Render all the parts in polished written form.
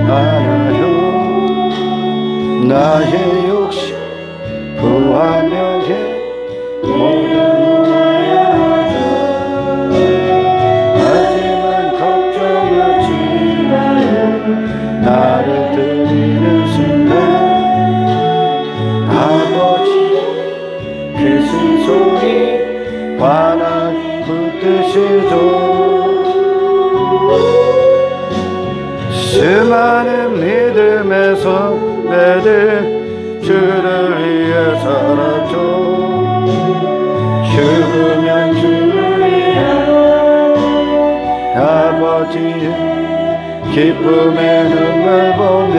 많아요. 나의 욕심 구하려해 모두 놓아야 하다. 하지만 걱정하지 마요. 나를 드리는 순간 아버지 그 쓴소리 환한 붙드시죠. 수많은 믿음의 선배들 주를 위해 살았죠. 죽으면 주를 위해 아버지의 기쁨의 눈을 보며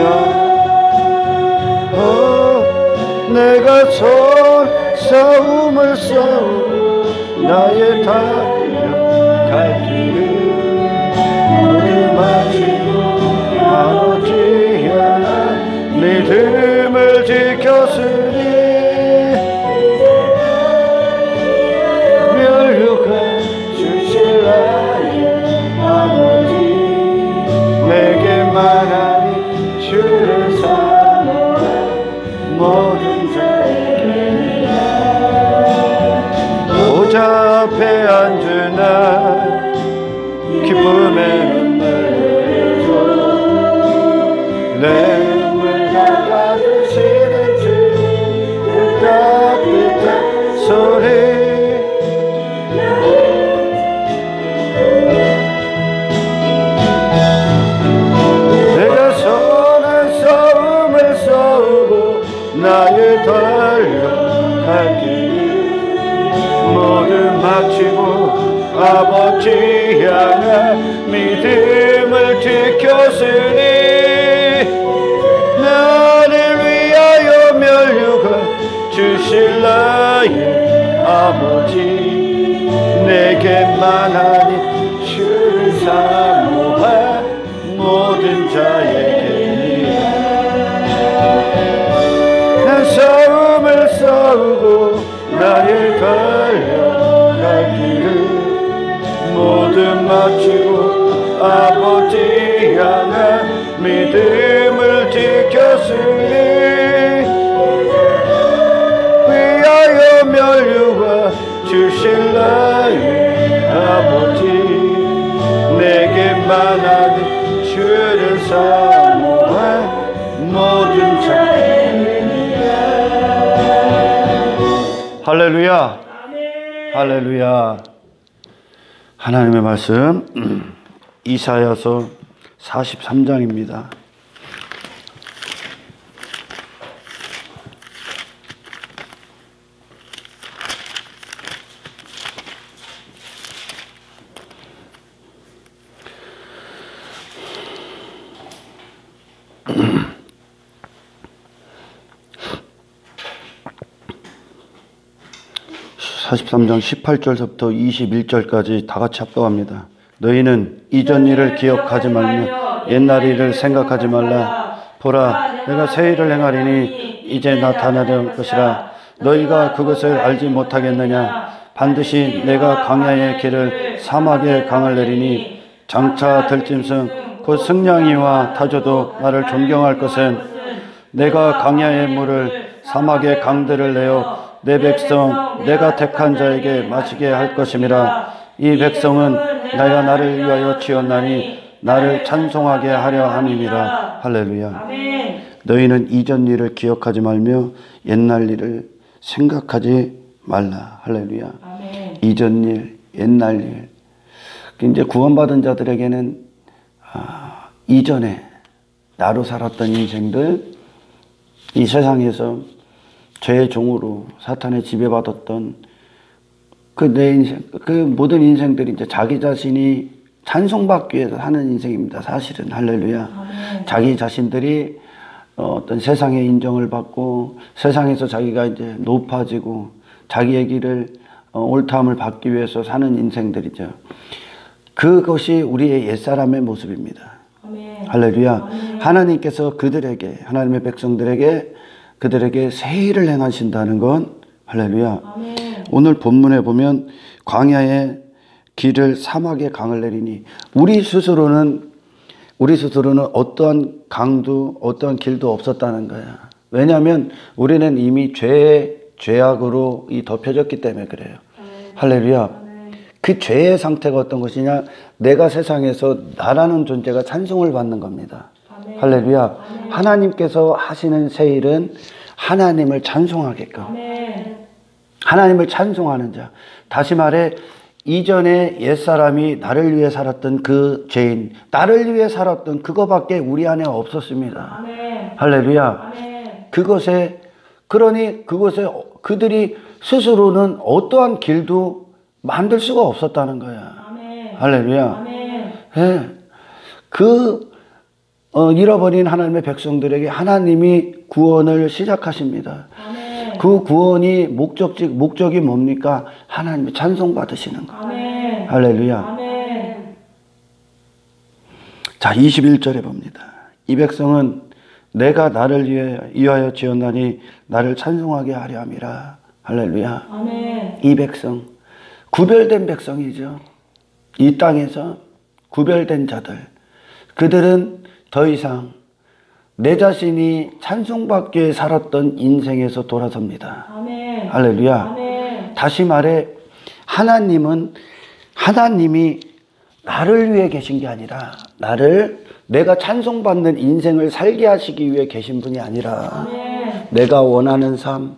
내가 싸움을 싸우고 나의 달려갈 길을 모두 마치고 아버지야 믿음을 지켰으니 멸류관 주실 나의 아버지 내게만 하니 주를 사모해 모든 자에게 보좌 앞에 앉은 날 기쁨의 눈물 흘려줘. 내 눈물 닦아주시는 주 그 따뜻한 소리 내가 선한 싸움을 싸우고 나의 달려갈 길을 모두 마치고 아버지 향한 믿음을 지켰으니 나를 위하여 멸류관 주실 나의 아버지 내게만 하니 주를 사모해 모든 자에게 난 싸움을 싸우고 나의 달려갈 길을 모두 마치고 아버지 향한 믿음을 지켰으니 위하여 멸류관 주실 나의 아버지 내게만 하는 주를 사모해 모든 자에게 할렐루야. 할렐루야. 하나님의 말씀 이사야서 43장입니다. (43장) 18절부터 21절까지 다 같이 합독합니다. 너희는 이전 일을 기억하지 말며 옛날 일을 생각하지 말라. 보라, 내가 새 일을 행하리니 이제 나타나려 것이라. 너희가 그것을 알지 못하겠느냐? 반드시 내가 광야의 길을 사막에 강을 내리니 장차 들짐승 곧 승냥이와 타조도 나를 존경할 것은 내가 강야의 물을 사막의 강들을 내어 내 백성 내가 택한 자에게 마시게 할 것임이라. 이 백성은 내가 나를 위하여 지었나니 나를 찬송하게 하려 함이니라. 할렐루야. 아멘. 너희는 이전 일을 기억하지 말며 옛날 일을 생각하지 말라. 할렐루야. 아멘. 이전 일, 옛날 일. 이제 구원받은 자들에게는 이전에 나로 살았던 인생들, 이 세상에서 죄의 종으로 사탄의 지배받았던 그 내 인생, 그 모든 인생들이 이제 자기 자신이 찬송받기 위해서 사는 인생입니다. 사실은. 할렐루야. 아멘. 자기 자신들이 어떤 세상의 인정을 받고 세상에서 자기가 이제 높아지고 자기의 길을 옳다함을 받기 위해서 사는 인생들이죠. 그것이 우리의 옛사람의 모습입니다. 아멘. 할렐루야. 아멘. 하나님께서 그들에게, 하나님의 백성들에게 그들에게 새 일을 행하신다는 건 할렐루야. 아멘. 오늘 본문에 보면 광야의 길을 사막에 강을 내리니, 우리 스스로는 우리 스스로는 어떠한 강도, 어떠한 길도 없었다는 거야. 왜냐하면 우리는 이미 죄악으로 덮여졌기 때문에 그래요. 할렐루야. 그 죄의 상태가 어떤 것이냐? 내가 세상에서 나라는 존재가 찬송을 받는 겁니다. 할렐루야. 하나님께서 하시는 새 일은 하나님을 찬송하게끔. 하나님을 찬송하는 자. 다시 말해 이전에 옛사람이 나를 위해 살았던 그 죄인, 나를 위해 살았던 그거밖에 우리 안에 없었습니다. 할렐루야. 그것에 그들이 스스로는 어떠한 길도 만들 수가 없었다는 거야. 할렐루야. 예. 잃어버린 하나님의 백성들에게 하나님이 구원을 시작하십니다. 그 구원이 목적이 뭡니까? 하나님의 찬송 받으시는 거. 할렐루야. 자, 21절에 봅니다. 이 백성은 내가 나를 위하여 지었나니 나를 찬송하게 하려 함이라. 할렐루야. 이 백성, 구별된 백성이죠. 이 땅에서 구별된 자들. 그들은 더 이상 내 자신이 찬송받기 위해 살았던 인생에서 돌아섭니다. 할렐루야. 다시 말해 하나님이 나를 위해 계신 게 아니라 내가 찬송받는 인생을 살게 하시기 위해 계신 분이 아니라 내가 원하는 삶,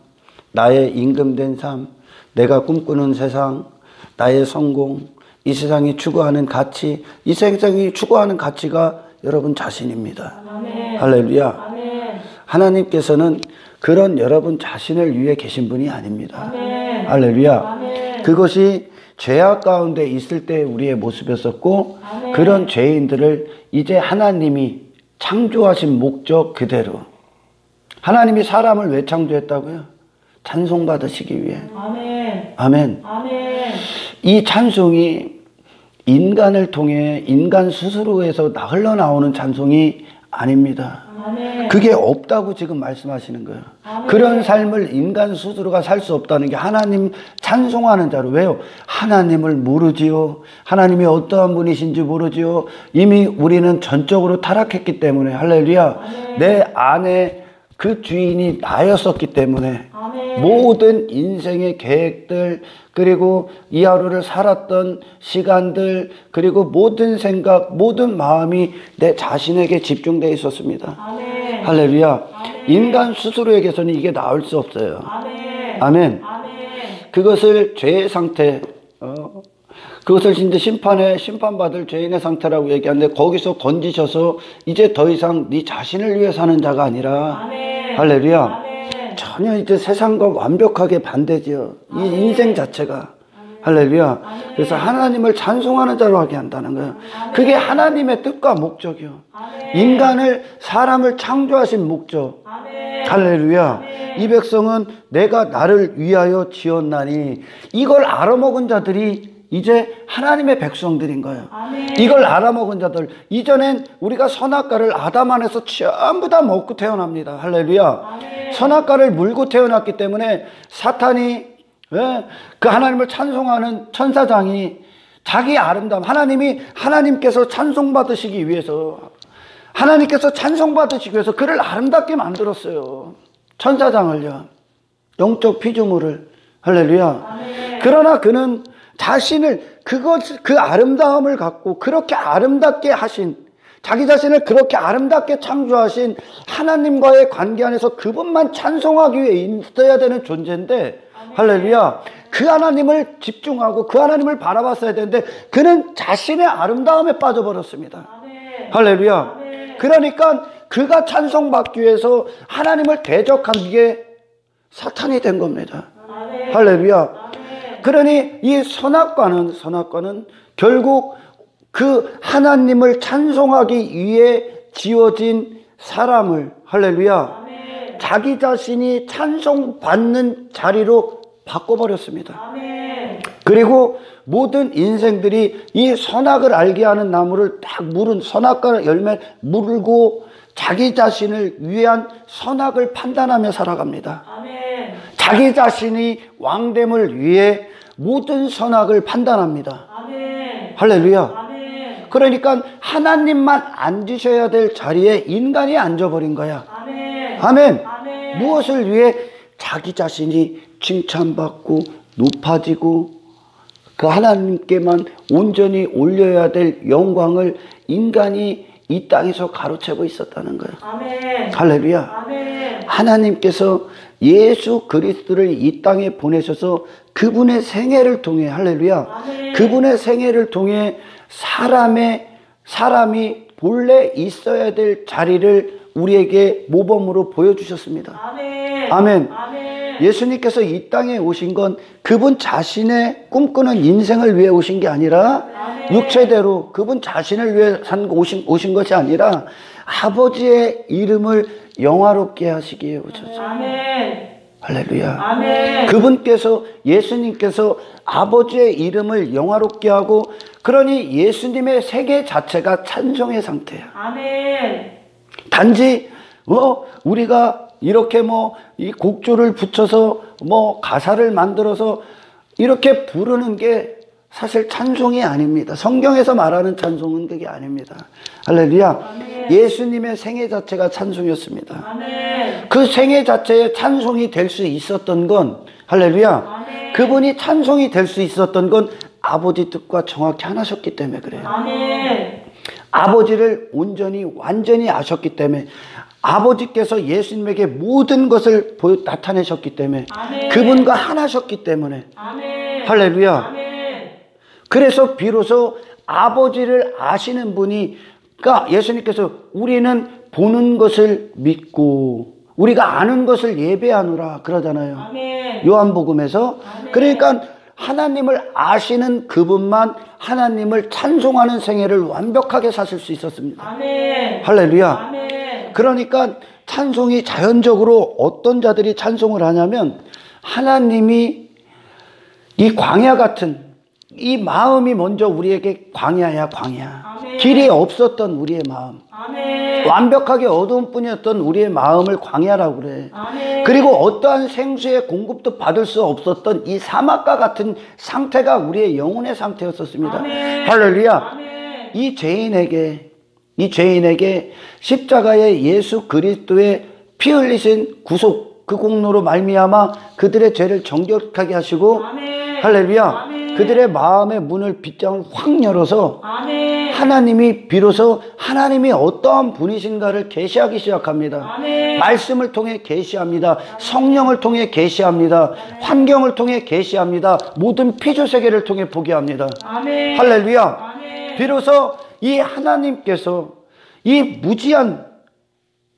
나의 임금된 삶, 내가 꿈꾸는 세상, 나의 성공, 이 세상이 추구하는 가치, 이 세상이 추구하는 가치가 여러분 자신입니다. 할렐루야. 하나님께서는 그런 여러분 자신을 위해 계신 분이 아닙니다. 할렐루야. 그것이 죄악 가운데 있을 때 우리의 모습이었었고 그런 죄인들을 이제 하나님이 창조하신 목적 그대로 하나님이 사람을 왜 창조했다고요? 찬송받으시기 위해. 아멘. 이 찬송이 인간을 통해 인간 스스로에서 흘러나오는 찬송이 아닙니다. 그게 없다고 지금 말씀하시는 거예요. 그런 삶을 인간 스스로가 살 수 없다는 게 하나님 찬송하는 자로. 왜요? 하나님을 모르지요. 하나님이 어떠한 분이신지 모르지요. 이미 우리는 전적으로 타락했기 때문에. 할렐루야. 내 안에 그 주인이 나였었기 때문에 모든 인생의 계획들 그리고 이 하루를 살았던 시간들 그리고 모든 생각 모든 마음이 내 자신에게 집중되어 있었습니다. 할렐루야. 인간 스스로에게서는 이게 나올 수 없어요. 아멘. 그것을 죄의 상태 그것을 이제 심판받을 죄인의 상태라고 얘기하는데 거기서 건지셔서 이제 더 이상 네 자신을 위해 사는 자가 아니라 할렐루야. 전혀 이제 세상과 완벽하게 반대지요. 이 인생 자체가. 할렐루야. 그래서 하나님을 찬송하는 자로 하게 한다는 거예요. 그게 하나님의 뜻과 목적이요. 인간을 사람을 창조하신 목적. 할렐루야. 이 백성은 내가 나를 위하여 지었나니 이걸 알아먹은 자들이 이제 하나님의 백성들인 거예요. 이걸 알아먹은 자들. 이전엔 우리가 선악과를 아담 안에서 전부 다 먹고 태어납니다. 할렐루야. 선악과를 물고 태어났기 때문에 사탄이 그 하나님을 찬송하는 천사장이 자기 아름다움 하나님께서 찬송받으시기 위해서 그를 아름답게 만들었어요. 천사장을요. 영적 피조물을. 할렐루야. 그러나 그는 자신을 그 아름다움을 갖고 그렇게 아름답게 하신 자기 자신을 그렇게 아름답게 창조하신 하나님과의 관계 안에서 그분만 찬송하기 위해 있어야 되는 존재인데 할렐루야. 그 하나님을 집중하고 그 하나님을 바라봤어야 되는데 그는 자신의 아름다움에 빠져버렸습니다. 할렐루야. 그러니까 그가 찬송받기 위해서 하나님을 대적한 게 사탄이 된 겁니다. 할렐루야. 그러니 이 선악과는 결국 그 하나님을 찬송하기 위해 지어진 사람을 할렐루야 자기 자신이 찬송받는 자리로 바꿔버렸습니다. 그리고 모든 인생들이 이 선악을 알게 하는 나무를 딱 물은 선악과 열매 물고 자기 자신을 위한 선악을 판단하며 살아갑니다. 자기 자신이 왕됨을 위해 모든 선악을 판단합니다. 할렐루야. 그러니까 하나님만 앉으셔야 될 자리에 인간이 앉아버린 거야. 아멘. 아멘. 아멘. 무엇을 위해? 자기 자신이 칭찬받고 높아지고 그 하나님께만 온전히 올려야 될 영광을 인간이 이 땅에서 가로채고 있었다는 거예요. 아멘. 할렐루야. 아멘. 하나님께서 예수 그리스도를 이 땅에 보내셔서 그분의 생애를 통해, 할렐루야, 아멘. 그분의 생애를 통해 사람이 본래 있어야 될 자리를 우리에게 모범으로 보여주셨습니다. 아멘. 아멘. 아멘. 예수님께서 이 땅에 오신 건 그분 자신의 꿈꾸는 인생을 위해 오신 게 아니라 아멘. 육체대로 그분 자신을 위해 오신 것이 아니라 아버지의 이름을 영화롭게 하시기 위해 오셨어요. 아멘. 할렐루야. 아멘. 그분께서, 예수님께서 아버지의 이름을 영화롭게 하고, 그러니 예수님의 세계 자체가 찬송의 상태야. 아멘. 단지 우리가 이렇게 이 곡조를 붙여서 가사를 만들어서 이렇게 부르는 게 사실 찬송이 아닙니다. 성경에서 말하는 찬송은 그게 아닙니다. 할렐루야. 아멘. 예수님의 생애 자체가 찬송이었습니다. 아멘. 그 생애 자체에 찬송이 될 수 있었던 건, 할렐루야, 아멘. 그분이 찬송이 될 수 있었던 건 아버지 뜻과 정확히 하나셨기 때문에 그래요. 아멘. 아버지를 온전히 완전히 아셨기 때문에, 아버지께서 예수님에게 모든 것을 나타내셨기 때문에, 아멘. 그분과 하나셨기 때문에, 아멘. 할렐루야. 아멘. 그래서 비로소 아버지를 아시는 분이, 그러니까 예수님께서 우리는 보는 것을 믿고 우리가 아는 것을 예배하노라 그러잖아요. 아멘. 요한복음에서. 아멘. 그러니까 하나님을 아시는 그분만 하나님을 찬송하는 생애를 완벽하게 사실 수 있었습니다. 아멘. 할렐루야. 아멘. 그러니까 찬송이 자연적으로 어떤 자들이 찬송을 하냐면, 하나님이 이 광야 같은 이 마음이 먼저 우리에게 광야야, 광야. 아멘. 길이 없었던 우리의 마음, 아멘. 완벽하게 어두운 뿐이었던 우리의 마음을 광야라고 그래. 아멘. 그리고 어떠한 생수의 공급도 받을 수 없었던 이 사막과 같은 상태가 우리의 영혼의 상태였었습니다. 아멘. 할렐루야. 아멘. 이 죄인에게 십자가의 예수 그리스도의 피 흘리신 구속, 그 공로로 말미암아 그들의 죄를 정결하게 하시고, 아멘. 할렐루야, 아멘. 그들의 마음의 문을 빗장을 확 열어서 아멘. 하나님이 비로소 하나님이 어떠한 분이신가를 계시하기 시작합니다. 아멘. 말씀을 통해 계시합니다. 성령을 통해 계시합니다. 환경을 통해 계시합니다. 모든 피조 세계를 통해 보게 합니다. 아멘. 할렐루야. 아멘. 비로소 이 하나님께서 이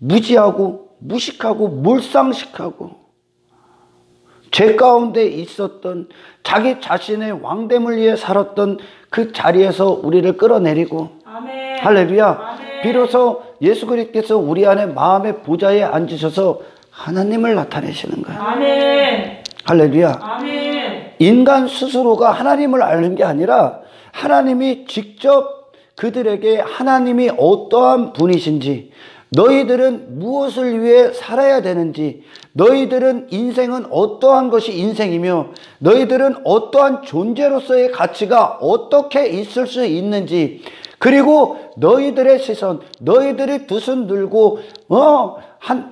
무지하고 무식하고 몰상식하고 죄 가운데 있었던 자기 자신의 왕됨을 위해 살았던 그 자리에서 우리를 끌어내리고, 아멘. 할렐루야, 아멘. 비로소 예수 그리스도께서 우리 안에 마음의 보좌에 앉으셔서 하나님을 나타내시는 거예요. 아멘. 할렐루야. 아멘. 인간 스스로가 하나님을 아는 게 아니라 하나님이 직접 그들에게 하나님이 어떠한 분이신지, 너희들은 무엇을 위해 살아야 되는지, 너희들은 인생은 어떠한 것이 인생이며 너희들은 어떠한 존재로서의 가치가 어떻게 있을 수 있는지, 그리고 너희들의 시선, 너희들이 두 손 들고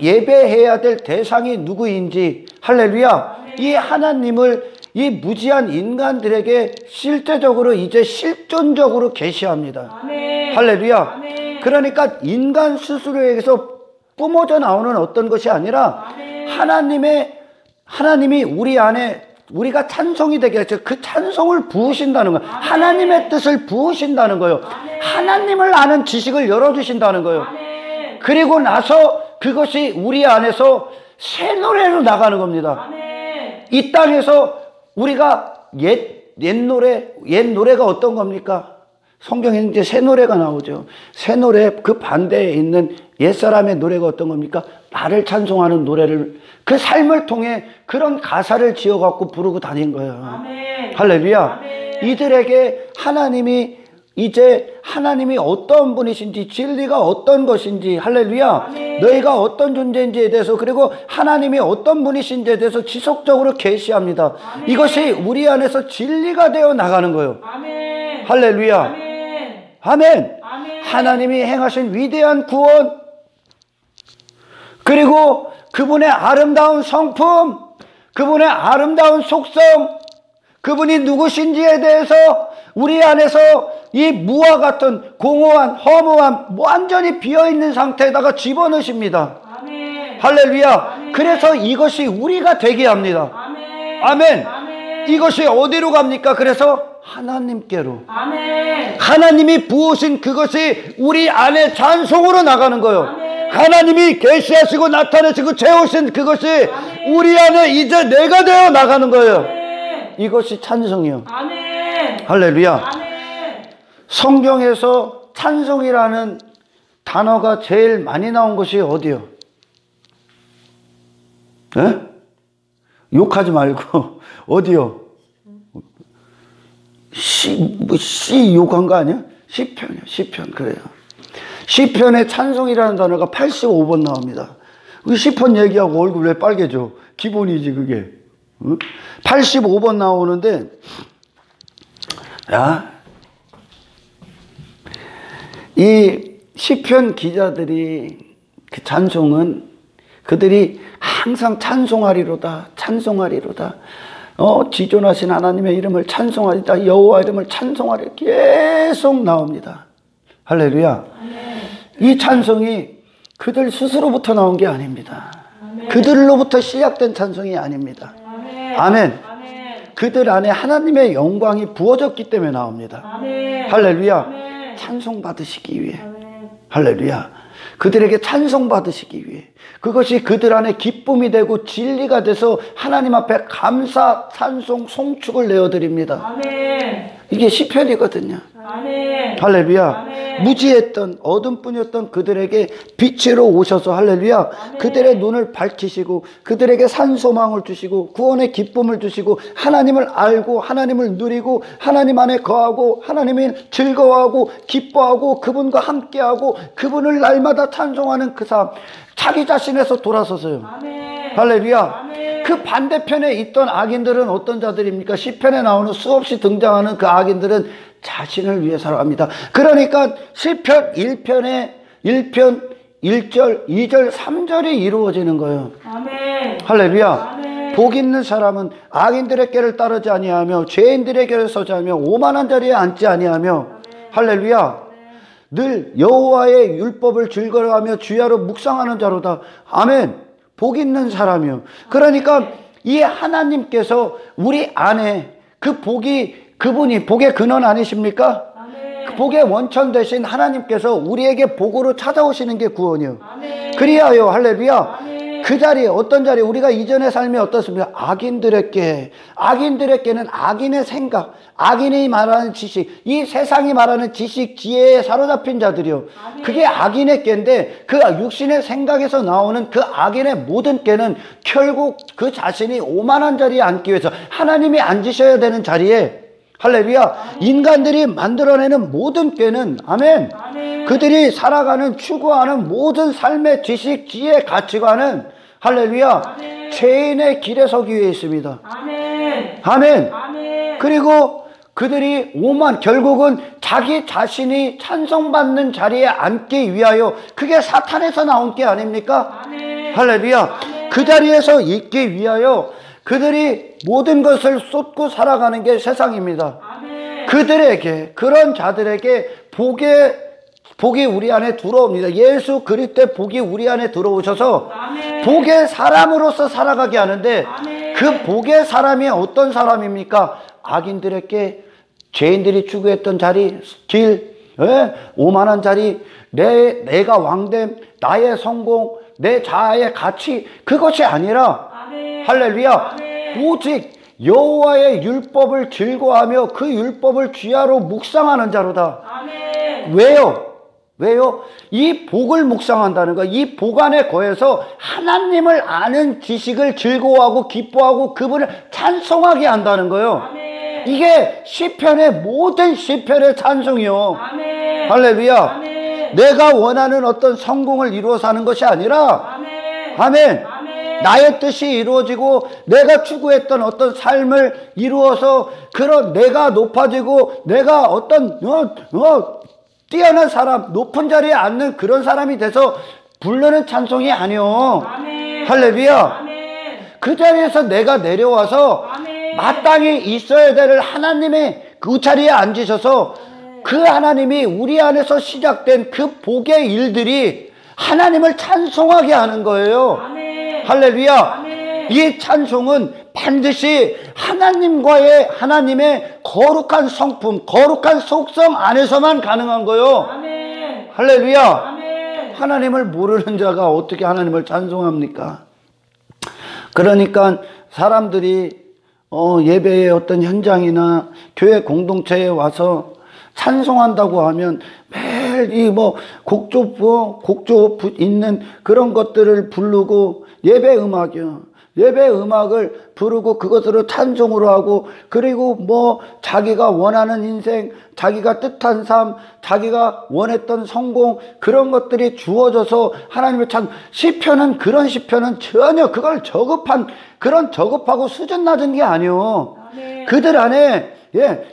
예배해야 될 대상이 누구인지, 할렐루야, 이 하나님을 이 무지한 인간들에게 실제적으로 이제 실존적으로 계시합니다. 아멘. 할렐루야. 아멘. 그러니까 인간 스스로에게서 뿜어져 나오는 어떤 것이 아니라 아멘. 하나님이 우리 안에 우리가 찬송이 되게 해서 그 찬송을 부으신다는 거예요. 아멘. 하나님의 뜻을 부으신다는 거예요. 아멘. 하나님을 아는 지식을 열어주신다는 거예요. 아멘. 그리고 나서 그것이 우리 안에서 새 노래로 나가는 겁니다. 아멘. 이 땅에서 우리가 옛 노래가 어떤 겁니까? 성경에 이제 새 노래가 나오죠. 새 노래 그 반대에 있는 옛사람의 노래가 어떤 겁니까? 나를 찬송하는 노래를, 그 삶을 통해 그런 가사를 지어갖고 부르고 다닌 거예요. 아멘. 할렐루야. 아멘. 이들에게 하나님이 어떤 분이신지, 진리가 어떤 것인지, 할렐루야, 아멘. 너희가 어떤 존재인지에 대해서, 그리고 하나님이 어떤 분이신지에 대해서 지속적으로 계시합니다. 아멘. 이것이 우리 안에서 진리가 되어 나가는 거예요. 아멘. 할렐루야. 아멘. 아멘. 아멘. 하나님이 행하신 위대한 구원, 그리고 그분의 아름다운 성품, 그분의 아름다운 속성, 그분이 누구신지에 대해서 우리 안에서 이 무와 같은 공허한 허무한 완전히 비어있는 상태에다가 집어넣으십니다. 아멘. 할렐루야. 아멘. 그래서 이것이 우리가 되게 합니다. 아멘. 아멘. 아멘. 이것이 어디로 갑니까? 그래서 하나님께로. 아멘. 하나님이 부으신 그것이 우리 안에 찬송으로 나가는 거예요. 아멘. 하나님이 계시하시고 나타내시고 채우신 그것이 아멘. 우리 안에 이제 내가 되어 나가는 거예요. 아멘. 이것이 찬송이요. 아멘. 할렐루야. 아멘. 성경에서 찬송이라는 단어가 제일 많이 나온 것이 어디요? 에? 욕하지 말고 어디요? 시 욕한 거 아니야? 시편이요. 시편. 그래요. 시편에 찬송이라는 단어가 85번 나옵니다. 그 시편 얘기하고 얼굴 왜 빨개져? 기본이지 그게. 85번 나오는데, 야, 이 시편 기자들이 그 찬송은 그들이 항상 찬송하리로다, 찬송하리로다. 지존하신 하나님의 이름을 찬송하리다, 여호와 이름을 찬송하리, 계속 나옵니다. 할렐루야. 아멘. 이 찬송이 그들 스스로부터 나온 게 아닙니다. 아멘. 그들로부터 시작된 찬송이 아닙니다. 아멘. 아멘. 아멘. 그들 안에 하나님의 영광이 부어졌기 때문에 나옵니다. 아멘. 할렐루야. 아멘. 찬송 받으시기 위해. 아멘. 할렐루야. 그들에게 찬송 받으시기 위해. 그것이 그들 안에 기쁨이 되고 진리가 돼서 하나님 앞에 감사, 찬송, 송축을 내어드립니다. 아멘. 이게 시편이거든요. 아멘. 할렐루야. 아멘. 무지했던 어둠뿐이었던 그들에게 빛으로 오셔서 할렐루야. 아멘. 그들의 눈을 밝히시고 그들에게 산소망을 주시고 구원의 기쁨을 주시고 하나님을 알고 하나님을 누리고 하나님 안에 거하고 하나님을 즐거워하고 기뻐하고 그분과 함께하고 그분을 날마다 찬송하는 그 삶. 자기 자신에서 돌아서서요. 아멘. 할렐루야. 아멘. 그 반대편에 있던 악인들은 어떤 자들입니까? 시편에 나오는 수없이 등장하는 그 악인들은 자신을 위해 살아갑니다. 그러니까 시편 1편에 1편 1절, 2절, 3절이 이루어지는 거예요. 아멘. 할렐루야. 아멘. 복 있는 사람은 악인들의 길을 따르지 아니하며 죄인들의 길을 서지 아니하며 오만한 자리에 앉지 아니하며 할렐루야. 늘 여호와의 율법을 즐거워하며 주야로 묵상하는 자로다. 아멘. 복 있는 사람이요. 그러니까 이 하나님께서 우리 안에 그 복이 그분이 복의 근원 아니십니까? 아멘. 그 복의 원천 되신 하나님께서 우리에게 복으로 찾아오시는 게 구원이요. 아멘. 그리하여 할렐루야. 아멘. 그 자리에 어떤 자리에 우리가 이전의 삶이 어떻습니까? 악인들에게는 악인의 생각, 악인이 말하는 지식, 이 세상이 말하는 지식, 지혜에 사로잡힌 자들이요. 아멘. 그게 악인의 꾀인데 그 육신의 생각에서 나오는 그 악인의 모든 꾀는 결국 그 자신이 오만한 자리에 앉기 위해서 하나님이 앉으셔야 되는 자리에 할렐루야. 인간들이 만들어내는 모든 꾀는 아멘. 아멘. 그들이 살아가는 추구하는 모든 삶의 지식, 지혜, 가치관은 할렐루야. 아멘. 죄인의 길에 서기 위해 있습니다. 아멘. 아멘. 아멘. 그리고 그들이 결국은 자기 자신이 찬송받는 자리에 앉기 위하여 그게 사탄에서 나온 게 아닙니까? 아멘. 할렐루야. 아멘. 그 자리에서 있기 위하여 그들이 모든 것을 쏟고 살아가는 게 세상입니다. 아멘. 그들에게, 그런 자들에게 복이 우리 안에 들어옵니다. 예수 그리스도의 복이 우리 안에 들어오셔서 아멘. 복의 사람으로서 살아가게 하는데 아멘. 그 복의 사람이 어떤 사람입니까? 악인들에게 죄인들이 추구했던 자리, 길, 오만한 자리, 내가 왕됨, 나의 성공, 내 자아의 가치, 그것이 아니라 아멘. 할렐루야. 아멘. 오직 여호와의 율법을 즐거워하며 그 율법을 주야로 묵상하는 자로다. 아멘. 왜요? 이 복을 묵상한다는 거, 이 복 안에 거해서 하나님을 아는 지식을 즐거워하고 기뻐하고 그분을 찬송하게 한다는 거예요. 아멘. 이게 시편의 모든 시편의 찬송이요. 아멘. 할렐루야. 아멘. 내가 원하는 어떤 성공을 이루어서 하는 것이 아니라 아멘. 아멘. 아멘. 나의 뜻이 이루어지고 내가 추구했던 어떤 삶을 이루어서 그런 내가 높아지고 내가 어떤 뛰어난 사람, 높은 자리에 앉는 그런 사람이 돼서 부르는 찬송이 아니요. 아멘. 할렐루야. 아멘. 그 자리에서 내가 내려와서 아멘. 마땅히 있어야 될 하나님의 그 자리에 앉으셔서 그 하나님이 우리 안에서 시작된 그 복의 일들이 하나님을 찬송하게 하는 거예요. 아멘. 할렐루야. 아멘. 이 찬송은 반드시 하나님의 거룩한 성품, 거룩한 속성 안에서만 가능한 거예요. 아멘. 할렐루야. 아멘. 하나님을 모르는 자가 어떻게 하나님을 찬송합니까? 그러니까 사람들이 예배의 어떤 현장이나 교회 공동체에 와서 찬송한다고 하면 매일 이 곡조 있는 그런 것들을 부르고 예배 음악을 부르고 그것으로 찬송으로 하고, 그리고 자기가 원하는 인생, 자기가 뜻한 삶, 자기가 원했던 성공, 그런 것들이 주어져서 하나님을 시편은, 그런 시편은 전혀 그걸 저급하고 수준 낮은 게 아니요. 아멘. 그들 안에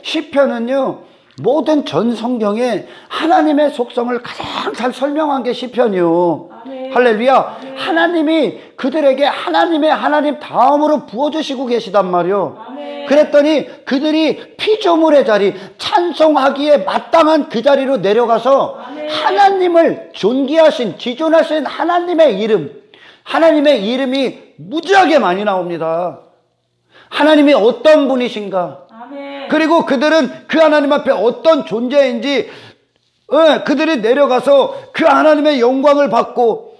시편은요, 모든 전 성경에 하나님의 속성을 가장 잘 설명한 게 시편이요. 아멘. 할렐루야. 아멘. 하나님이 그들에게 하나님 다음으로 부어주시고 계시단 말이요. 아멘. 그랬더니 그들이 피조물의 자리, 찬송하기에 마땅한 그 자리로 내려가서 아멘. 하나님을 존귀하신, 지존하신 하나님의 이름이 무지하게 많이 나옵니다. 하나님이 어떤 분이신가? 아멘. 그리고 그들은 그 하나님 앞에 어떤 존재인지 그들이 내려가서 그 하나님의 영광을 받고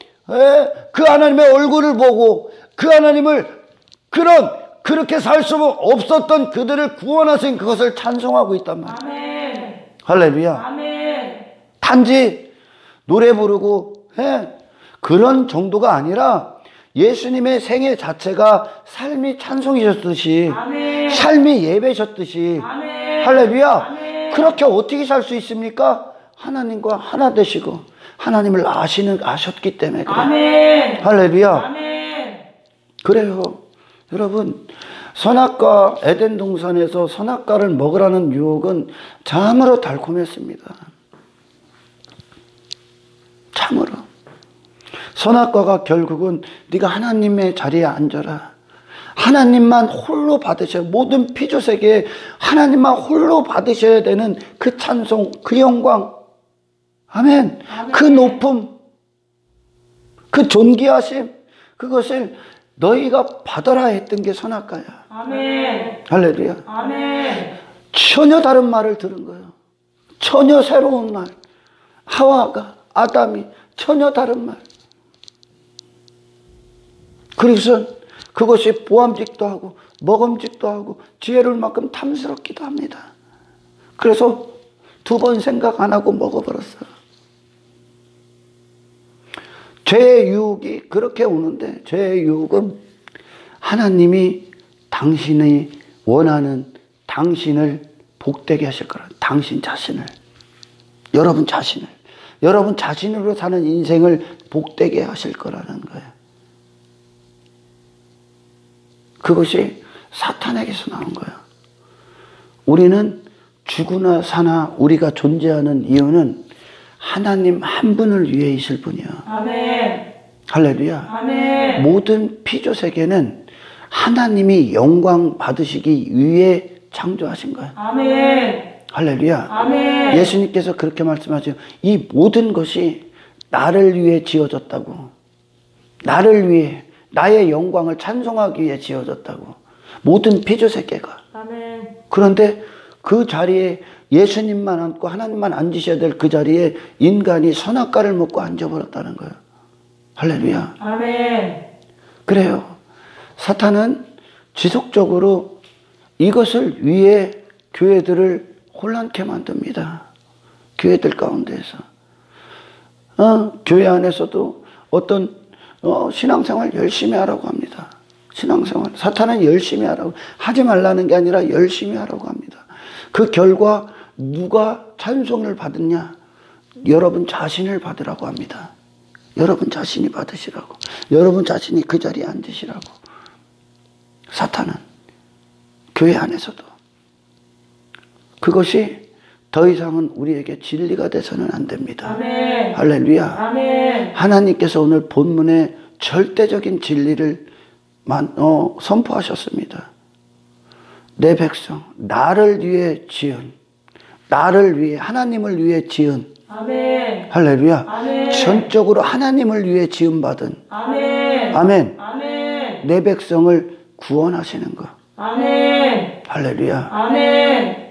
그 하나님의 얼굴을 보고 그 하나님을 그렇게 살 수 없었던 그들을 구원하신 그것을 찬송하고 있단 말이에요. 아멘. 할렐루야. 아멘. 단지 노래 부르고 그런 정도가 아니라 예수님의 생애 자체가 삶이 찬송이셨듯이, 아멘. 삶이 예배셨듯이, 아멘. 할렐루야. 아멘. 그렇게 어떻게 살 수 있습니까? 하나님과 하나 되시고 하나님을 아셨기 때문에 그래요. 아멘. 할렐루야. 아멘. 그래요. 여러분, 선악과, 에덴 동산에서 선악과를 먹으라는 유혹은 참으로 달콤했습니다. 참으로. 선악과가 결국은 네가 하나님의 자리에 앉아라, 하나님만 홀로 받으셔야, 모든 피조세계에 하나님만 홀로 받으셔야 되는 그 찬송, 그 영광, 아멘. 아멘. 그 높음, 그 존귀하심, 그것을 너희가 받아라 했던 게 선악과야. 아멘. 할렐루야. 아멘. 전혀 다른 말을 들은 거예요. 전혀 새로운 말. 하와가, 아담이 전혀 다른 말. 그래서 그것이 보암직도 하고 먹음직도 하고 지혜로울 만큼 탐스럽기도 합니다. 그래서 2번 생각 안 하고 먹어버렸어요. 죄의 유혹이 그렇게 오는데, 죄의 유혹은 하나님이 당신이 원하는 당신을 복되게 하실 거라. 당신 자신을, 여러분 자신으로 사는 인생을 복되게 하실 거라는 거예요. 그것이 사탄에게서 나온 거예요. 우리는 죽으나 사나 우리가 존재하는 이유는 하나님 한 분을 위해 있을 뿐이야. 아멘. 할렐루야. 아멘. 모든 피조세계는 하나님이 영광 받으시기 위해 창조하신 거야. 아멘. 할렐루야. 아멘. 예수님께서 그렇게 말씀하죠. 이 모든 것이 나를 위해 지어졌다고. 나를 위해, 나의 영광을 찬송하기 위해 지어졌다고. 모든 피조세계가. 아멘. 그런데 그 자리에 예수님만 앉고 하나님만 앉으셔야 될 그 자리에 인간이 선악과를 먹고 앉아버렸다는 거예요. 할렐루야. 아멘. 그래요. 사탄은 지속적으로 이것을 위해 교회들을 혼란케 만듭니다. 교회들 가운데에서. 교회 안에서도 어떤 신앙생활 열심히 하라고 합니다. 신앙생활. 사탄은 열심히 하라고, 하지 말라는 게 아니라 열심히 하라고 합니다. 그 결과 누가 찬송을 받느냐? 여러분 자신을 받으라고 합니다. 여러분 자신이 받으시라고. 여러분 자신이 그 자리에 앉으시라고. 사탄은 교회 안에서도. 그것이 더 이상은 우리에게 진리가 돼서는 안 됩니다. 아멘. 할렐루야. 아멘. 하나님께서 오늘 본문에 절대적인 진리를 선포하셨습니다. 내 백성, 나를 위해 지은, 나를 위해, 하나님을 위해 지은, 아멘. 할렐루야. 아멘. 전적으로 하나님을 위해 지음받은, 아멘. 아멘. 아멘. 내 백성을 구원하시는 것. 아멘. 할렐루야. 아멘.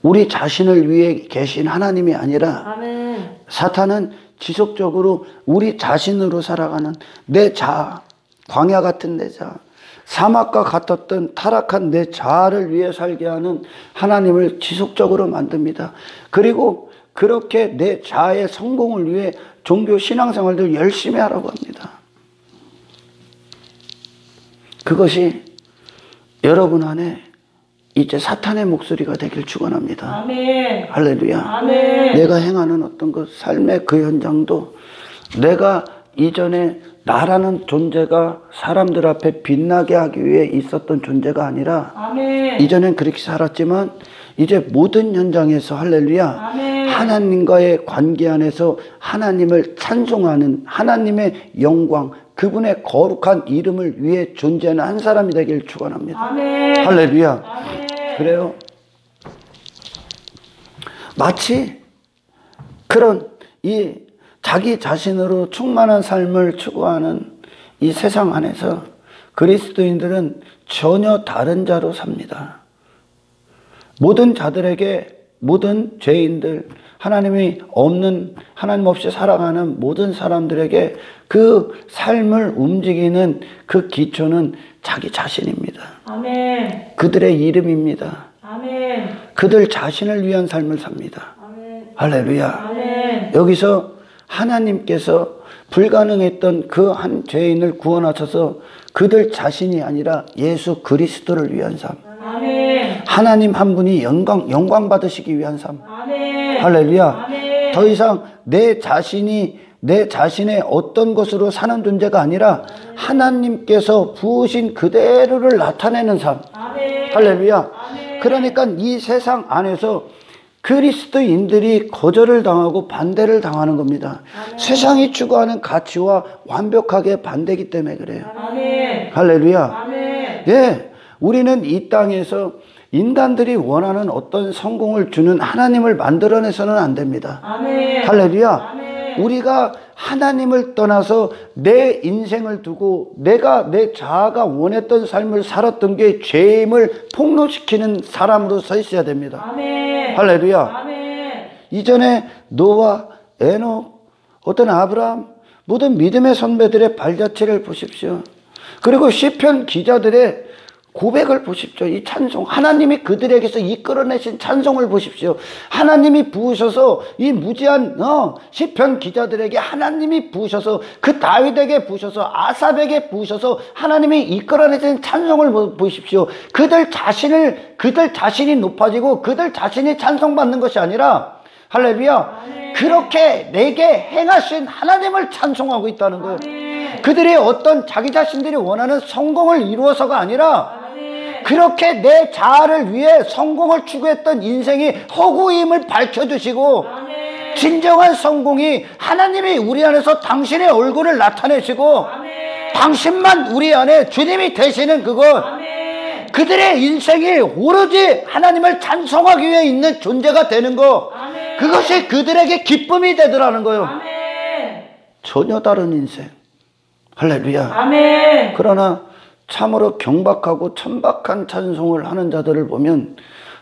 우리 자신을 위해 계신 하나님이 아니라 아멘. 사탄은 지속적으로 우리 자신으로 살아가는 내 자아, 광야 같은 내 자아, 사막과 같았던 타락한 내 자아를 위해 살게 하는 하나님을 지속적으로 만듭니다. 그리고 그렇게 내 자아의 성공을 위해 종교 신앙생활들 열심히 하라고 합니다. 그것이 여러분 안에 이제 사탄의 목소리가 되길 축원합니다. 아멘. 할렐루야. 아멘. 내가 행하는 어떤 그 삶의 그 현장도 내가 이전에 나라는 존재가 사람들 앞에 빛나게 하기 위해 있었던 존재가 아니라 아멘. 이전엔 그렇게 살았지만 이제 모든 현장에서 할렐루야 아멘. 하나님과의 관계 안에서 하나님을 찬송하는 하나님의 영광 그분의 거룩한 이름을 위해 존재하는 한 사람이 되길 축원합니다. 아멘. 할렐루야. 아멘. 그래요. 마치 그런 이 자기 자신으로 충만한 삶을 추구하는 이 세상 안에서 그리스도인들은 전혀 다른 자로 삽니다. 모든 자들에게 모든 죄인들 하나님이 없는 하나님 없이 살아가는 모든 사람들에게 그 삶을 움직이는 그 기초는 자기 자신입니다. 아멘. 그들의 이름입니다. 아멘. 그들 자신을 위한 삶을 삽니다. 아멘. 할렐루야. 아멘. 여기서 하나님께서 불가능했던 그 한 죄인을 구원하셔서 그들 자신이 아니라 예수 그리스도를 위한 삶. 아멘. 하나님 한 분이 영광 받으시기 위한 삶. 아멘. 할렐루야. 아멘. 더 이상 내 자신의 어떤 것으로 사는 존재가 아니라 하나님께서 부으신 그대로를 나타내는 삶. 아멘. 할렐루야. 아멘. 그러니까 이 세상 안에서 그리스도인들이 거절을 당하고 반대를 당하는 겁니다. 아멘. 세상이 추구하는 가치와 완벽하게 반대이기 때문에 그래요. 아멘. 할렐루야. 아멘. 예, 우리는 이 땅에서 인간들이 원하는 어떤 성공을 주는 하나님을 만들어내서는 안 됩니다. 아멘. 할렐루야. 아멘. 우리가 하나님을 떠나서 내 인생을 두고 내가 내 자아가 원했던 삶을 살았던 게 죄임을 폭로시키는 사람으로 서 있어야 됩니다. 아멘. 할렐루야. 아멘. 이전에 노아, 에녹, 어떤 아브라함 모든 믿음의 선배들의 발자취를 보십시오. 그리고 시편 기자들의 고백을 보십시오. 이 찬송 하나님이 그들에게서 이끌어내신 찬송을 보십시오. 하나님이 부으셔서 이 무지한 시편 기자들에게 하나님이 부으셔서 그 다윗에게 부으셔서 아삽에게 부으셔서 하나님이 이끌어내신 찬송을 보십시오. 그들 자신이 높아지고 그들 자신이 찬송받는 것이 아니라 할렐루야. 그렇게 내게 행하신 하나님을 찬송하고 있다는 거예요. 그들이 어떤 자기 자신들이 원하는 성공을 이루어서가 아니라 그렇게 내 자아를 위해 성공을 추구했던 인생이 허구임을 밝혀주시고 진정한 성공이 하나님이 우리 안에서 당신의 얼굴을 나타내시고 당신만 우리 안에 주님이 되시는 그것 그들의 인생이 오로지 하나님을 찬송하기 위해 있는 존재가 되는 것 그것이 그들에게 기쁨이 되더라는 거예요. 전혀 다른 인생. 할렐루야. 아멘. 그러나 참으로 경박하고 천박한 찬송을 하는 자들을 보면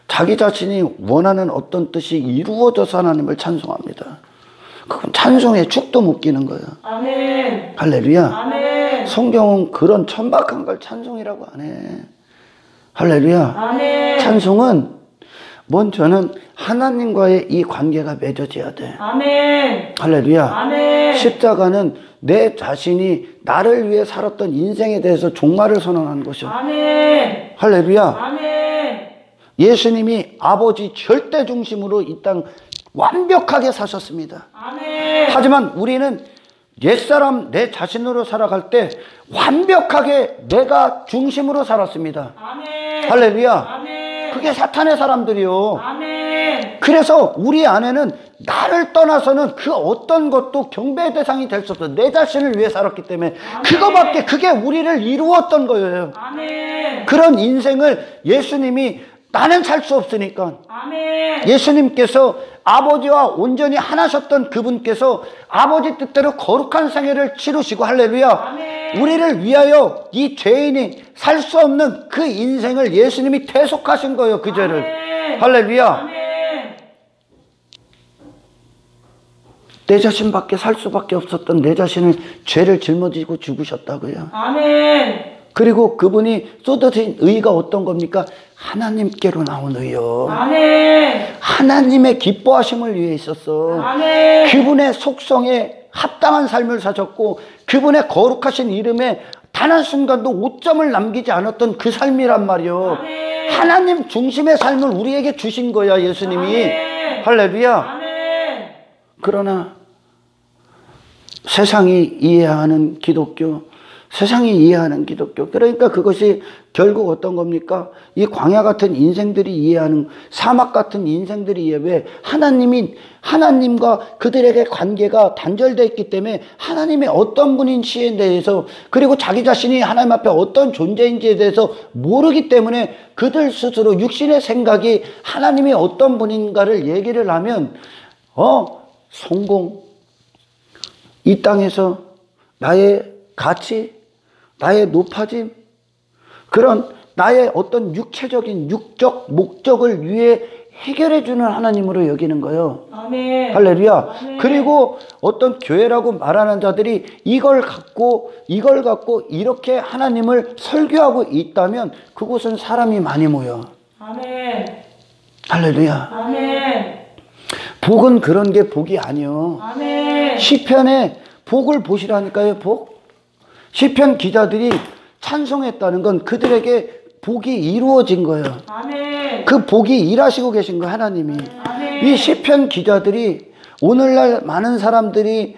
자기 자신이 원하는 어떤 뜻이 이루어져서 하나님을 찬송합니다. 그건 찬송에 축도 못 끼는 거예요. 아멘. 할렐루야. 아멘. 성경은 그런 천박한 걸 찬송이라고 안 해. 할렐루야. 아멘. 찬송은 먼저는 하나님과의 이 관계가 맺어져야 돼. 아멘. 할렐루야. 아멘. 십자가는 내 자신이 나를 위해 살았던 인생에 대해서 종말을 선언하는 것이요. 아멘. 할렐루야. 아멘. 예수님이 아버지 절대 중심으로 이 땅 완벽하게 사셨습니다. 아멘. 하지만 우리는 옛사람 내 자신으로 살아갈 때 완벽하게 내가 중심으로 살았습니다. 아멘. 할렐루야. 아멘. 그게 사탄의 사람들이요. 아멘. 그래서 우리 안에는 나를 떠나서는 그 어떤 것도 경배의 대상이 될 수 없어. 내 자신을 위해 살았기 때문에 그거밖에, 그게 우리를 이루었던 거예요. 아멘. 그런 인생을 예수님이, 나는 살 수 없으니까, 아멘. 예수님께서 아버지와 온전히 하나셨던 그분께서 아버지 뜻대로 거룩한 생애를 치르시고, 할렐루야, 아멘. 우리를 위하여 이 죄인이 살 수 없는 그 인생을 예수님이 대속하신 거예요. 그 죄를. 아멘. 할렐루야. 아멘. 내 자신밖에 살 수밖에 없었던 내 자신을, 죄를 짊어지고 죽으셨다고요. 아멘. 그리고 그분이 쏟으신 의가 어떤 겁니까? 하나님께로 나온 의요. 아멘. 하나님의 기뻐하심을 위해 있었어. 아멘. 그분의 속성에 합당한 삶을 사셨고, 그분의 거룩하신 이름에 단 한순간도 오점을 남기지 않았던 그 삶이란 말이요. 아멘. 하나님 중심의 삶을 우리에게 주신 거야, 예수님이. 아멘. 할렐루야. 아멘. 그러나 세상이 이해하는 기독교, 세상이 이해하는 기독교, 그러니까 그것이 결국 어떤 겁니까? 이 광야 같은 인생들이 이해하는, 사막 같은 인생들이 이해, 왜? 하나님과 그들에게 관계가 단절되어 있기 때문에 하나님의 어떤 분인지에 대해서, 그리고 자기 자신이 하나님 앞에 어떤 존재인지에 대해서 모르기 때문에 그들 스스로 육신의 생각이 하나님이 어떤 분인가를 얘기를 하면, 성공, 이 땅에서 나의 가치, 나의 높아짐, 그런 나의 어떤 육체적인 육적 목적을 위해 해결해주는 하나님으로 여기는 거예요. 아멘. 할렐루야. 아멘. 그리고 어떤 교회라고 말하는 자들이 이걸 갖고 이렇게 하나님을 설교하고 있다면 그곳은 사람이 많이 모여. 아멘. 할렐루야. 아멘. 복은 그런 게 복이 아니요. 아멘. 시편에 복을 보시라니까요. 복. 시편 기자들이 찬송했다는 건 그들에게 복이 이루어진 거예요. 아멘. 그 복이 일하시고 계신 거예요, 하나님이. 아멘. 이 시편 기자들이 오늘날 많은 사람들이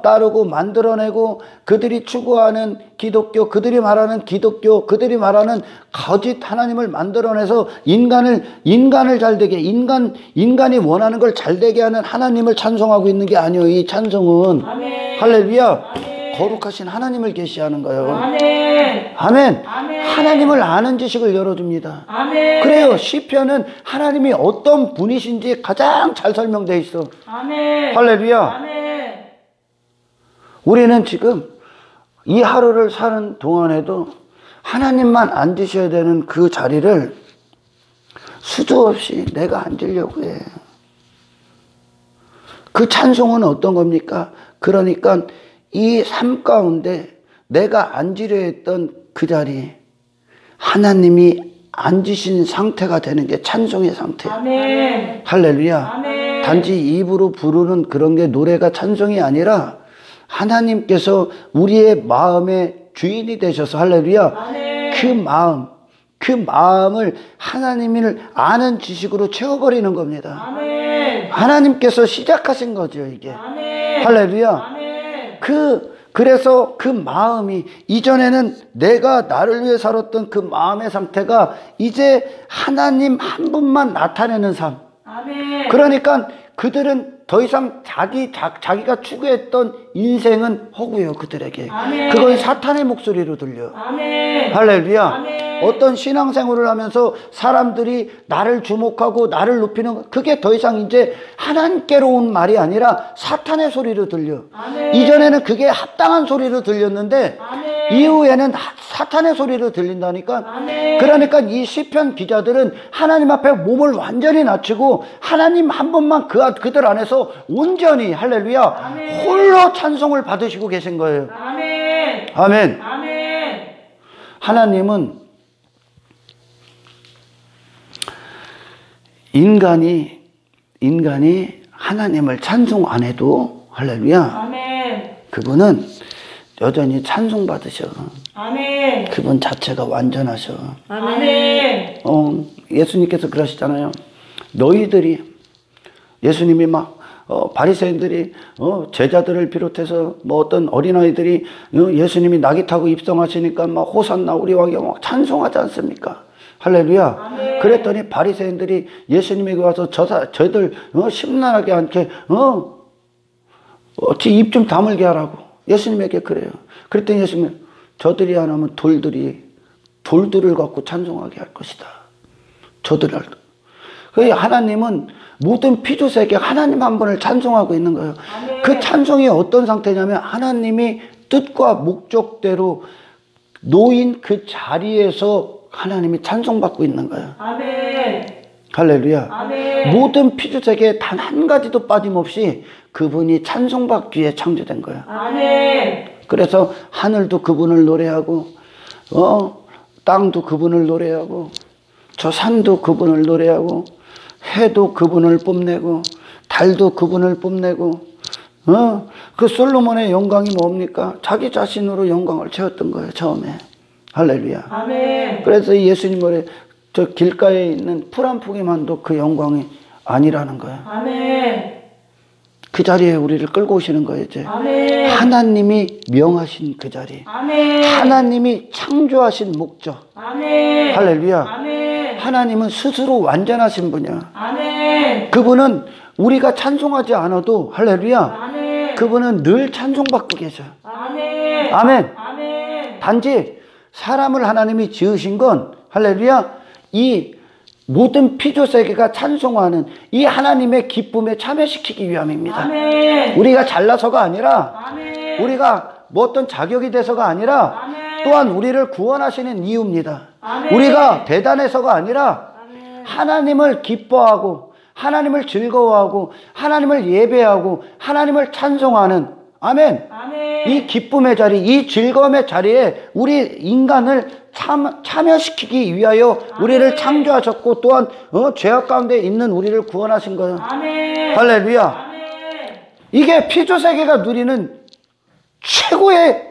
따르고 만들어내고, 그들이 추구하는 기독교, 그들이 말하는 기독교, 그들이 말하는 거짓 하나님을 만들어내서 인간을 잘되게, 인간이 원하는 걸 잘되게 하는 하나님을 찬송하고 있는 게 아니에요. 이 찬송은. 아멘. 할렐루야. 아멘. 거룩하신 하나님을 계시하는 거예요. 아멘. 아멘. 아멘. 하나님을 아는 지식을 열어줍니다. 아멘. 그래요. 시편은 하나님이 어떤 분이신지 가장 잘 설명되어 있어. 아멘. 할렐루야. 아멘. 우리는 지금 이 하루를 사는 동안에도 하나님만 앉으셔야 되는 그 자리를 수도 없이 내가 앉으려고 해. 그 찬송은 어떤 겁니까? 그러니까 이 삶 가운데 내가 앉으려 했던 그 자리, 하나님이 앉으신 상태가 되는 게 찬송의 상태야. 아멘. 할렐루야. 아멘. 단지 입으로 부르는 그런 게 노래가 찬송이 아니라 하나님께서 우리의 마음의 주인이 되셔서, 할렐루야, 아멘. 그 마음을 하나님을 아는 지식으로 채워버리는 겁니다. 아멘. 하나님께서 시작하신 거죠, 이게. 아멘. 할렐루야. 아멘. 그래서 그 마음이, 이전에는 내가 나를 위해 살았던 그 마음의 상태가 이제 하나님 한 분만 나타내는 삶. 아멘. 그러니까 그들은 더 이상 자기가 추구했던 인생은 허구요, 그들에게. 아멘. 그건 사탄의 목소리로 들려. 아멘. 할렐루야. 아멘. 어떤 신앙생활을 하면서 사람들이 나를 주목하고 나를 높이는, 그게 더 이상 이제 하나님께로 온 말이 아니라 사탄의 소리로 들려. 아멘. 이전에는 그게 합당한 소리로 들렸는데 아멘. 이후에는 사탄의 소리로 들린다니까. 아멘. 그러니까 이 시편 기자들은 하나님 앞에 몸을 완전히 낮추고 하나님 한 분만 그들 안에서 온전히, 할렐루야, 아멘. 홀로 찬송을 받으시고 계신 거예요. 아멘. 아멘. 아멘. 하나님은 인간이 하나님을 찬송 안 해도, 할렐루야, 아멘. 그분은 여전히 찬송 받으셔. 아멘. 그분 자체가 완전하셔. 아멘. 예수님께서 그러시잖아요. 너희들이, 예수님이 막 바리새인들이 제자들을 비롯해서 뭐 어떤 어린아이들이 예수님이 낙이 타고 입성하시니까 막 호산나 우리 왕이여 막 찬송하지 않습니까? 할렐루야. 아멘. 그랬더니 바리새인들이 예수님에게 와서 저들 심란하게 않게 어찌 입 좀 다물게 하라고 예수님에게 그래요. 그랬더니 예수님, 저들이 안 하면 돌들을 갖고 찬송하게 할 것이다. 저들을. 하나님은 모든 피조세계 하나님 한 분을 찬송하고 있는 거예요. 아멘. 그 찬송이 어떤 상태냐면 하나님이 뜻과 목적대로 놓인 그 자리에서 하나님이 찬송받고 있는 거예요. 아멘. 할렐루야. 아멘. 모든 피조세계에 단 한 가지도 빠짐없이 그분이 찬송받기 위해 창조된 거예요. 아멘. 그래서 하늘도 그분을 노래하고 땅도 그분을 노래하고 저 산도 그분을 노래하고 해도 그분을 뽐내고 달도 그분을 뽐내고 그 솔로몬의 영광이 뭡니까? 자기 자신으로 영광을 채웠던 거예요. 처음에. 할렐루야. 아멘. 그래서 예수님 말에 저 길가에 있는 풀 한 포기만도 그 영광이 아니라는 거예요. 아멘. 그 자리에 우리를 끌고 오시는 거예요. 이제 아멘. 하나님이 명하신 그 자리, 아멘. 하나님이 창조하신 목적. 아멘. 할렐루야. 아멘. 하나님은 스스로 완전하신 분이야. 아멘. 그분은 우리가 찬송하지 않아도 할렐루야. 아멘. 그분은 늘 찬송받고 계셔요. 아멘. 아멘. 아멘. 단지 사람을 하나님이 지으신 건 할렐루야. 이 모든 피조세계가 찬송하는 이 하나님의 기쁨에 참여시키기 위함입니다. 아멘. 우리가 잘나서가 아니라 아멘. 우리가 뭐 어떤 자격이 돼서가 아니라 아멘. 또한 우리를 구원하시는 이유입니다. 아멘. 우리가 대단해서가 아니라 아멘. 하나님을 기뻐하고 하나님을 즐거워하고 하나님을 예배하고 하나님을 찬송하는 아멘. 아멘. 이 기쁨의 자리, 이 즐거움의 자리에 우리 인간을 참여시키기 위하여 우리를 아멘. 창조하셨고 또한 죄악 가운데 있는 우리를 구원하신 거예요. 아멘. 할렐루야. 아멘. 이게 피조세계가 누리는 최고의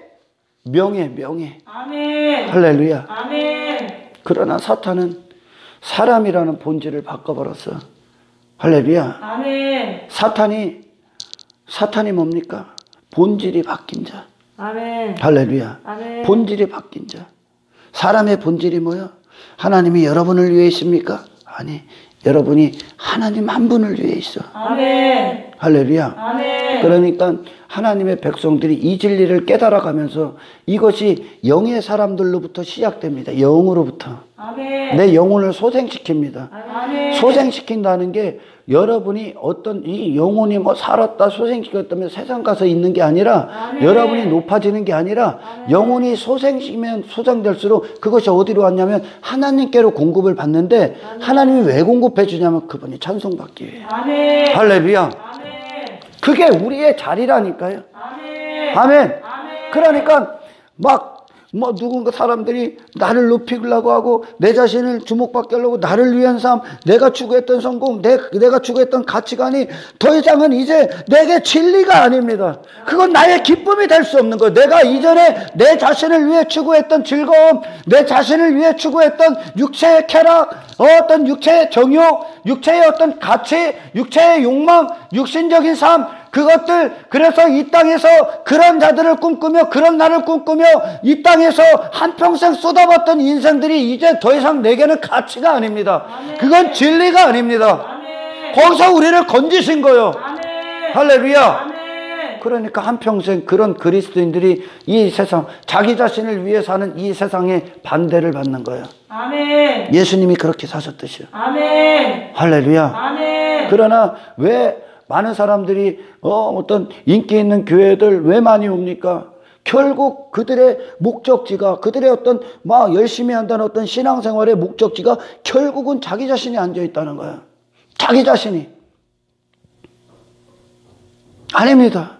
명예. 아멘. 할렐루야. 아멘. 그러나 사탄은 사람이라는 본질을 바꿔버렸어. 할렐루야. 아멘. 사탄이 뭡니까? 본질이 바뀐 자. 아멘. 할렐루야. 아멘. 본질이 바뀐 자. 사람의 본질이 뭐야? 하나님이 여러분을 위해 있습니까? 아니, 여러분이 하나님 한 분을 위해 있어. 아멘. 할렐루야. 아멘. 그러니까 하나님의 백성들이 이 진리를 깨달아가면서 이것이 영의 사람들로부터 시작됩니다. 영으로부터. 아멘. 내 영혼을 소생시킵니다. 아멘. 소생시킨다는 게 여러분이 어떤 이 영혼이 뭐 살았다 소생시켰다면 세상 가서 있는 게 아니라 아멘. 여러분이 높아지는 게 아니라 아멘. 영혼이 소생시키면 소생될수록 그것이 어디로 왔냐면 하나님께로 공급을 받는데 아멘. 하나님이 왜 공급해 주냐면 그분이 찬송받기 위해. 아멘. 할렐루야. 아멘. 그게 우리의 자리라니까요. 아멘. 아멘. 아멘. 그러니까 누군가 사람들이 나를 높이려고 하고 내 자신을 주목받게 하려고 나를 위한 삶, 내가 추구했던 성공, 내가 추구했던 가치관이 더 이상은 이제 내게 진리가 아닙니다. 그건 나의 기쁨이 될 수 없는 거예요. 내가 이전에 내 자신을 위해 추구했던 즐거움, 내 자신을 위해 추구했던 육체의 쾌락, 어떤 육체의 정욕, 육체의 어떤 가치, 육체의 욕망, 육신적인 삶, 그것들, 그래서 이 땅에서 그런 자들을 꿈꾸며 그런 나를 꿈꾸며 이 땅에서 한평생 쏟아봤던 인생들이 이제 더 이상 내게는 가치가 아닙니다. 아멘. 그건 진리가 아닙니다. 아멘. 거기서 우리를 건지신 거예요. 아멘. 할렐루야. 아멘. 그러니까 한평생 그런 그리스도인들이 이 세상, 자기 자신을 위해 사는 이 세상에 반대를 받는 거예요. 아멘. 예수님이 그렇게 사셨듯이요. 아멘. 할렐루야. 아멘. 그러나 왜 많은 사람들이 어떤 인기 있는 교회들 왜 많이 옵니까? 결국 그들의 목적지가, 그들의 어떤 열심히 한다는 어떤 신앙생활의 목적지가 결국은 자기 자신이 앉아 있다는 거예요. 자기 자신이. 아닙니다.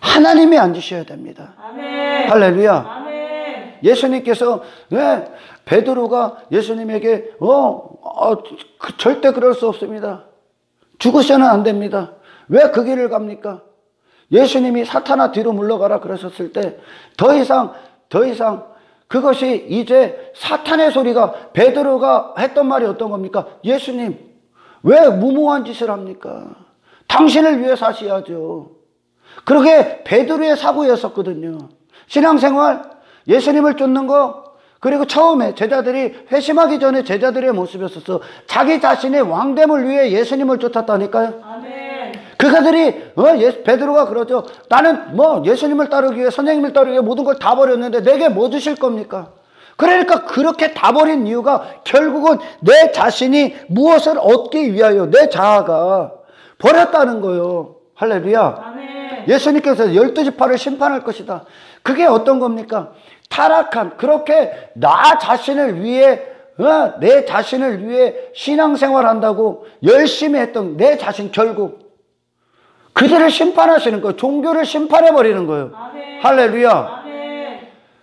하나님이 앉으셔야 됩니다. 아멘. 할렐루야. 아멘. 예수님께서 왜 베드로가 예수님에게 절대 그럴 수 없습니다. 죽으셔는 안 됩니다. 왜 그 길을 갑니까? 예수님이 사탄아 뒤로 물러가라 그러셨을 때 더 이상 그것이 이제 사탄의 소리가, 베드로가 했던 말이 어떤 겁니까? 예수님 왜 무모한 짓을 합니까? 당신을 위해 사셔야죠. 그렇게 베드로의 사고였었거든요. 신앙생활, 예수님을 쫓는 거, 그리고 처음에 제자들이 회심하기 전에 제자들의 모습이었었어. 자기 자신의 왕됨을 위해 예수님을 쫓았다니까요. 아멘. 그가들이 베드로가 그러죠. 나는 뭐 예수님을 따르기 위해, 선생님을 따르기 위해 모든 걸 다 버렸는데 내게 뭐 주실 겁니까? 그러니까 그렇게 다 버린 이유가 결국은 내 자신이 무엇을 얻기 위하여 내 자아가 버렸다는 거예요. 할렐루야. 아멘. 예수님께서 12지파를 심판할 것이다. 그게 어떤 겁니까? 타락한, 그렇게 나 자신을 위해, 내 자신을 위해 신앙생활 한다고 열심히 했던 내 자신, 결국 그들을 심판하시는 거예요. 종교를 심판해버리는 거예요. 아멘. 할렐루야. 아멘.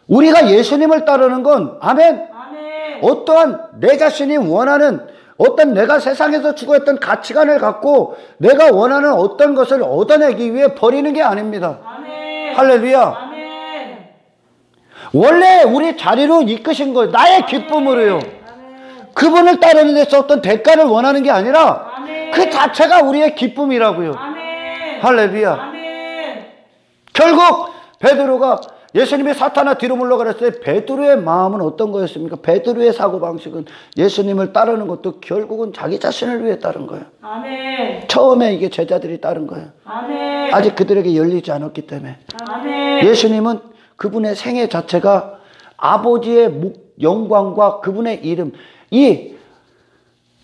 우리가 예수님을 따르는 건, 아멘, 아멘. 어떠한 내 자신이 원하는 어떤 내가 세상에서 추구했던 가치관을 갖고 내가 원하는 어떤 것을 얻어내기 위해 버리는 게 아닙니다. 아멘. 할렐루야. 아멘. 원래 우리 자리로 이끄신 거예요. 나의 기쁨으로요. 아멘. 그분을 따르는 데서 어떤 대가를 원하는 게 아니라 아멘. 그 자체가 우리의 기쁨이라고요. 아멘. 할렐루야. 아멘. 결국 베드로가, 예수님이 사탄아 뒤로 물러가랬어요. 베드로의 마음은 어떤 거였습니까? 베드로의 사고방식은 예수님을 따르는 것도 결국은 자기 자신을 위해 따른 거예요. 아멘. 처음에 이게 제자들이 따른 거예요. 아멘. 아직 그들에게 열리지 않았기 때문에. 아멘. 예수님은 그분의 생애 자체가 아버지의 영광과 그분의 이름, 이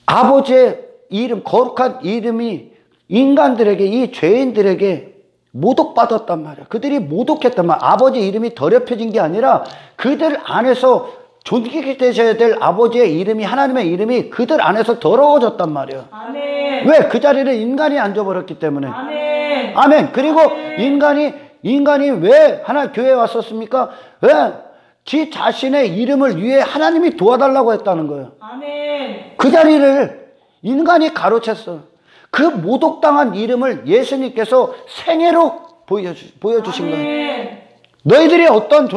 아버지의 이름, 거룩한 이름이 인간들에게, 이 죄인들에게 모독받았단 말이야. 그들이 모독했단 말이야. 아버지 이름이 더럽혀진 게 아니라 그들 안에서 존귀되셔야 될 아버지의 이름이, 하나님의 이름이 그들 안에서 더러워졌단 말이야. 아멘. 왜? 그 자리를 인간이 앉아버렸기 때문에. 아멘. 아멘. 그리고 아멘. 인간이 왜 하나 교회에 왔었습니까? 왜? 지 자신의 이름을 위해 하나님이 도와달라고 했다는 거예요. 아멘. 그 자리를 인간이 가로챘어. 그 모독당한 이름을 예수님께서 생애로 보여주신 거예요. 아멘. 너희들이 어떤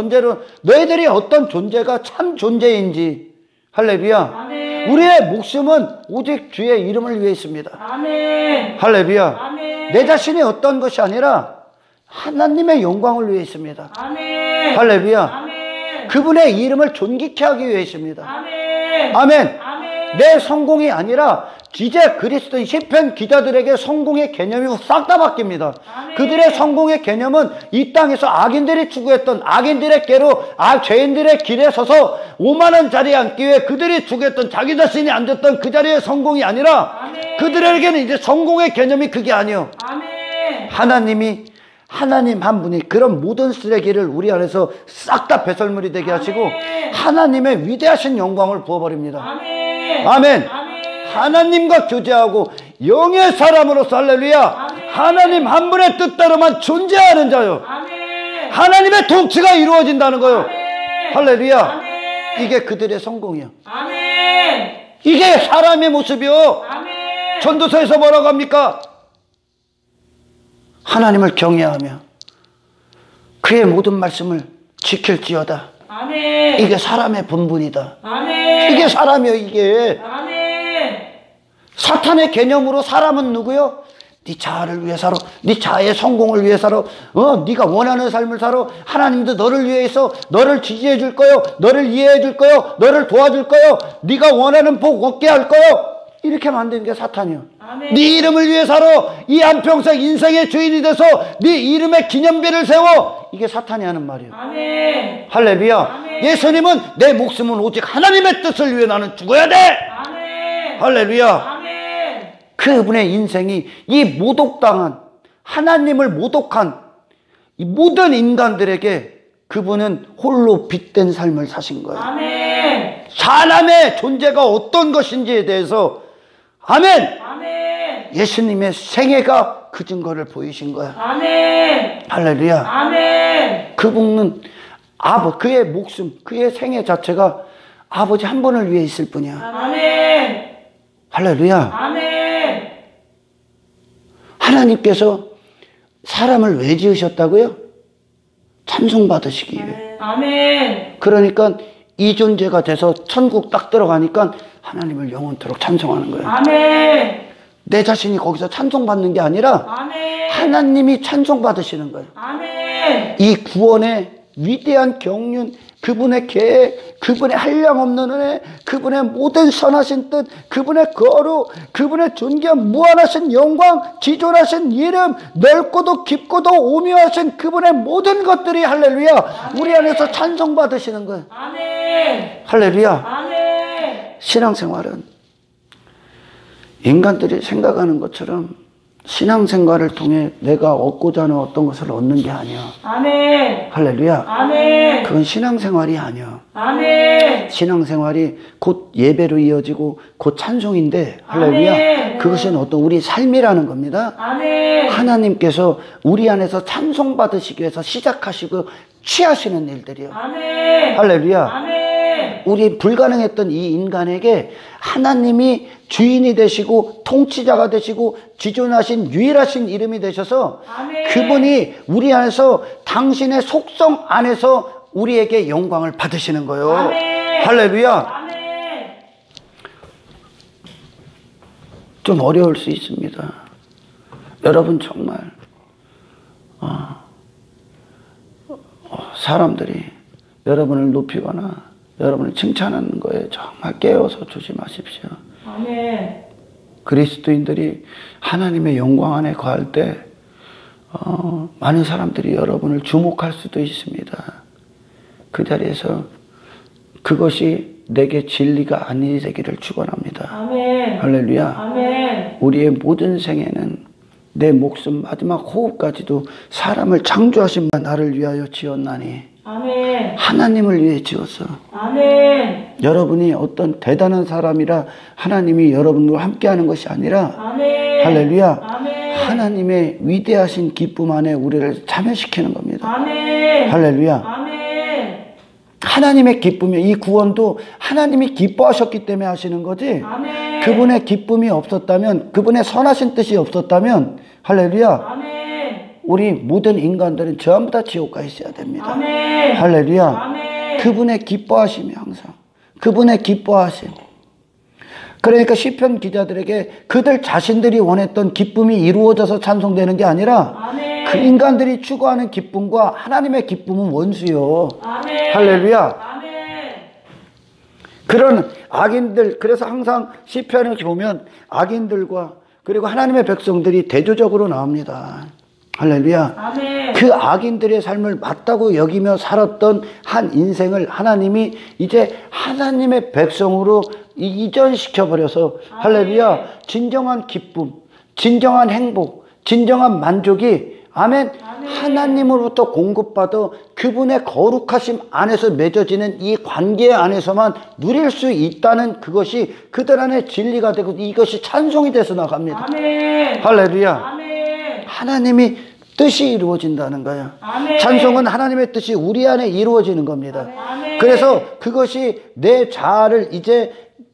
존재가 참 존재인지. 할렐루야. 아멘. 우리의 목숨은 오직 주의 이름을 위해 있습니다. 아멘. 할렐루야. 아멘. 내 자신이 어떤 것이 아니라 하나님의 영광을 위해 있습니다. 아멘. 할렐루야. 아멘. 그분의 이름을 존귀케 하기 위해 있습니다. 아멘. 아멘. 아멘. 내 성공이 아니라 이제 그리스도 시편 기자들에게 성공의 개념이 싹 다 바뀝니다. 아멘. 그들의 성공의 개념은 이 땅에서 악인들이 추구했던 악인들의 깨로 죄인들의 길에 서서 5만 원짜리 앉기 위해 그들이 추구했던 자기 자신이 앉았던 그 자리의 성공이 아니라 아멘. 그들에게는 이제 성공의 개념이 그게 아니에요. 아멘. 하나님 한 분이 그런 모든 쓰레기를 우리 안에서 싹 다 배설물이 되게 하시고 아멘. 하나님의 위대하신 영광을 부어버립니다. 아멘. 아멘. 아멘. 하나님과 교제하고 영의 사람으로서, 할렐루야, 아멘. 하나님 한 분의 뜻대로만 존재하는 자요. 아멘. 하나님의 통치가 이루어진다는 거요. 아멘. 할렐루야. 아멘. 이게 그들의 성공이요. 아멘. 이게 사람의 모습이요. 아멘. 전도서에서 뭐라고 합니까? 하나님을 경외하며 그의 모든 말씀을 지킬지어다. 아멘. 이게 사람의 본분이다. 아멘. 이게 사람이요. 이게 아멘. 사탄의 개념으로 사람은 누구요? 네 자아를 위해 살아. 네 자아의 성공을 위해 살아. 네가 원하는 삶을 살아. 하나님도 너를 위해서 너를 지지해 줄 거요. 너를 이해해 줄 거요. 너를 도와줄 거요. 네가 원하는 복 얻게 할 거요. 이렇게 만드는 게 사탄이요. 아멘. 네 이름을 위해 살아. 이 한평생 인생의 주인이 돼서 네 이름의 기념비를 세워. 이게 사탄이 하는 말이에요. 아멘. 할렐루야. 아멘. 예수님은 내 목숨은 오직 하나님의 뜻을 위해 나는 죽어야 돼. 아멘. 할렐루야. 아멘. 그분의 인생이 이 모독당한, 하나님을 모독한 이 모든 인간들에게 그분은 홀로 빛된 삶을 사신 거예요. 아멘. 사람의 존재가 어떤 것인지에 대해서, 아멘, 아멘. 예수님의 생애가 그 증거를 보이신 거야. 아멘. 할렐루야. 아멘. 그분은 그의 목숨, 그의 생애 자체가 아버지 한 분을 위해 있을 뿐이야. 아멘. 할렐루야. 아멘. 하나님께서 사람을 왜 지으셨다고요? 찬송받으시기 위해. 아멘. 그러니까 이 존재가 돼서 천국 딱 들어가니까 하나님을 영원토록 찬송하는 거예요. 아멘. 내 자신이 거기서 찬송받는 게 아니라 아멘. 하나님이 찬송받으시는 거예요. 아멘. 이 구원의 위대한 경륜, 그분의 계획, 그분의 한량없는 은혜, 그분의 모든 선하신 뜻, 그분의 거룩, 그분의 존귀한 무한하신 영광, 지존하신 이름, 넓고도 깊고도 오묘하신 그분의 모든 것들이 할렐루야 우리 안에서 찬송받으시는 거예요. 아멘. 할렐루야. 아멘. 신앙생활은 인간들이 생각하는 것처럼 신앙생활을 통해 내가 얻고자 하는 어떤 것을 얻는 게 아니야. 아멘. 할렐루야. 아멘. 그건 신앙생활이 아니야. 아멘. 신앙생활이 곧 예배로 이어지고 곧 찬송인데 할렐루야. 아멘. 그것은 어떤 우리 삶이라는 겁니다. 아멘. 하나님께서 우리 안에서 찬송받으시기 위해서 시작하시고 취하시는 일들이요. 아멘. 할렐루야. 아멘. 우리 불가능했던 이 인간에게 하나님이 주인이 되시고 통치자가 되시고 지존하신 유일하신 이름이 되셔서 아멘. 그분이 우리 안에서 당신의 속성 안에서 우리에게 영광을 받으시는 거예요. 아멘. 할렐루야. 아멘. 좀 어려울 수 있습니다. 여러분 정말 사람들이 여러분을 높이거나 여러분을 칭찬하는 거에 정말 깨어서 조심하십시오. 아멘. 그리스도인들이 하나님의 영광 안에 거할 때 많은 사람들이 여러분을 주목할 수도 있습니다. 그 자리에서 그것이 내게 진리가 아니 되기를 축원합니다. 아멘. 할렐루야. 아멘. 우리의 모든 생애는 내 목숨 마지막 호흡까지도 사람을 창조하신 나를 위하여 지었나니 아멘. 하나님을 위해 지었어. 아멘. 여러분이 어떤 대단한 사람이라 하나님이 여러분과 함께하는 것이 아니라 아멘. 할렐루야. 아멘. 하나님의 위대하신 기쁨 안에 우리를 참여시키는 겁니다. 아멘. 할렐루야. 아멘. 하나님의 기쁨이 이 구원도 하나님이 기뻐하셨기 때문에 하시는 거지. 아멘. 그분의 기쁨이 없었다면 그분의 선하신 뜻이 없었다면 할렐루야. 아멘. 우리 모든 인간들은 전부 다 지옥 가 있어야 됩니다. 아멘. 할렐루야. 아멘. 그분의 기뻐하심이 항상 그분의 기뻐하심. 그러니까 시편 기자들에게 그들 자신들이 원했던 기쁨이 이루어져서 찬송되는 게 아니라 아멘. 그 인간들이 추구하는 기쁨과 하나님의 기쁨은 원수요. 아멘. 할렐루야. 아멘. 그런 악인들, 그래서 항상 시편을 보면 악인들과 그리고 하나님의 백성들이 대조적으로 나옵니다. 할렐루야. 아멘. 그 악인들의 삶을 맞다고 여기며 살았던 한 인생을 하나님이 이제 하나님의 백성으로 이전시켜버려서 할렐루야. 진정한 기쁨, 진정한 행복, 진정한 만족이 아멘. 하나님으로부터 공급받아 그분의 거룩하심 안에서 맺어지는 이 관계 안에서만 누릴 수 있다는 그것이 그들 안에 진리가 되고 이것이 찬송이 돼서 나갑니다. 아멘. 할렐루야. 아멘. 하나님이 뜻이 이루어진다는 거예요. 아멘. 찬송은 하나님의 뜻이 우리 안에 이루어지는 겁니다. 아멘. 그래서 그것이 내 자아를 이제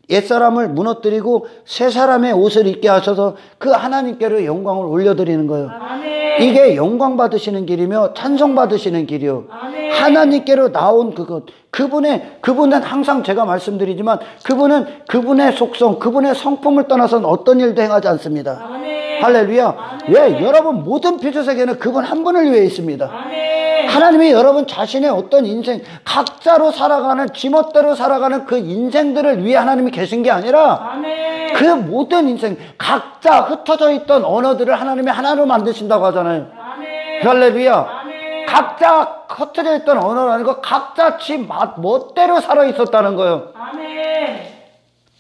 옛사람을 무너뜨리고 새 사람의 옷을 입게 하셔서 그 하나님께로 영광을 올려드리는 거예요. 아멘. 이게 영광 받으시는 길이며 찬송 받으시는 길이요. 아멘. 하나님께로 나온 그것. 그분은 항상 제가 말씀드리지만 그분은 그분의 속성, 그분의 성품을 떠나서는 어떤 일도 행하지 않습니다. 아멘. 할렐루야. 왜? 여러분 모든 피조세계는 그분 한 분을 위해 있습니다. 아멘. 하나님이 여러분 자신의 어떤 인생, 각자로 살아가는, 지멋대로 살아가는 그 인생들을 위해 하나님이 계신 게 아니라 아멘. 그 모든 인생, 각자 흩어져 있던 언어들을 하나님이 하나로 만드신다고 하잖아요. 아멘. 할렐루야. 아멘. 각자 흩어져 있던 언어는 아니고 각자 지 멋대로 살아 있었다는 거예요. 아멘.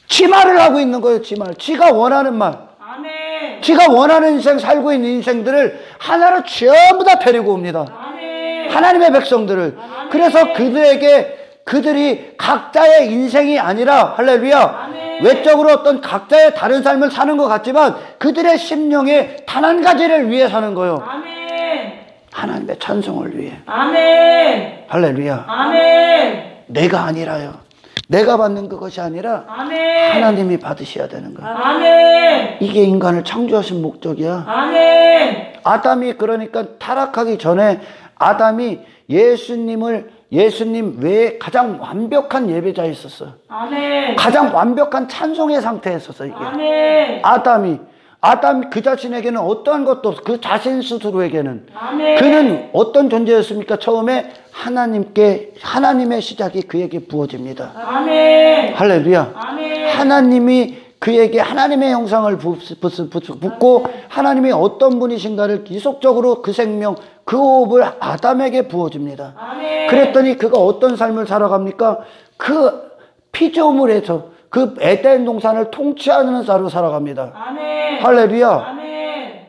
지 말을 하고 있는 거예요. 지 말. 지가 원하는 말. 아멘. 지가 원하는 인생, 살고 있는 인생들을 하나로 전부 다 데리고 옵니다. 아멘. 하나님의 백성들을. 그래서 그들이 각자의 인생이 아니라 할렐루야. 아멘. 외적으로 어떤 각자의 다른 삶을 사는 것 같지만 그들의 심령에 단 한 가지를 위해 사는 거예요. 아멘. 하나님의 찬송을 위해. 아멘. 할렐루야. 아멘. 내가 아니라요. 내가 받는 그것이 아니라 아멘. 하나님이 받으셔야 되는 거예요. 아멘. 이게 인간을 창조하신 목적이야. 아멘. 아담이 그러니까 타락하기 전에 아담이 예수님 외에 가장 완벽한 예배자였었어. 아멘. 가장 완벽한 찬송의 상태에 있었어. 이게 아멘. 아담이 아담 그 자신에게는 어떠한 것도 없어. 그 자신 스스로에게는. 아멘. 그는 어떤 존재였습니까? 처음에 하나님의 시작이 그에게 부어집니다. 아멘. 할렐루야. 아멘. 하나님이 그에게 하나님의 형상을 붓고 하나님이 어떤 분이신가를 지속적으로 그 생명, 그 호흡을 아담에게 부어줍니다. 아멘. 그랬더니 그가 어떤 삶을 살아갑니까? 그 피조물에서 그 에덴 동산을 통치하는 자로 살아갑니다. 아멘. 할렐루야. 아멘.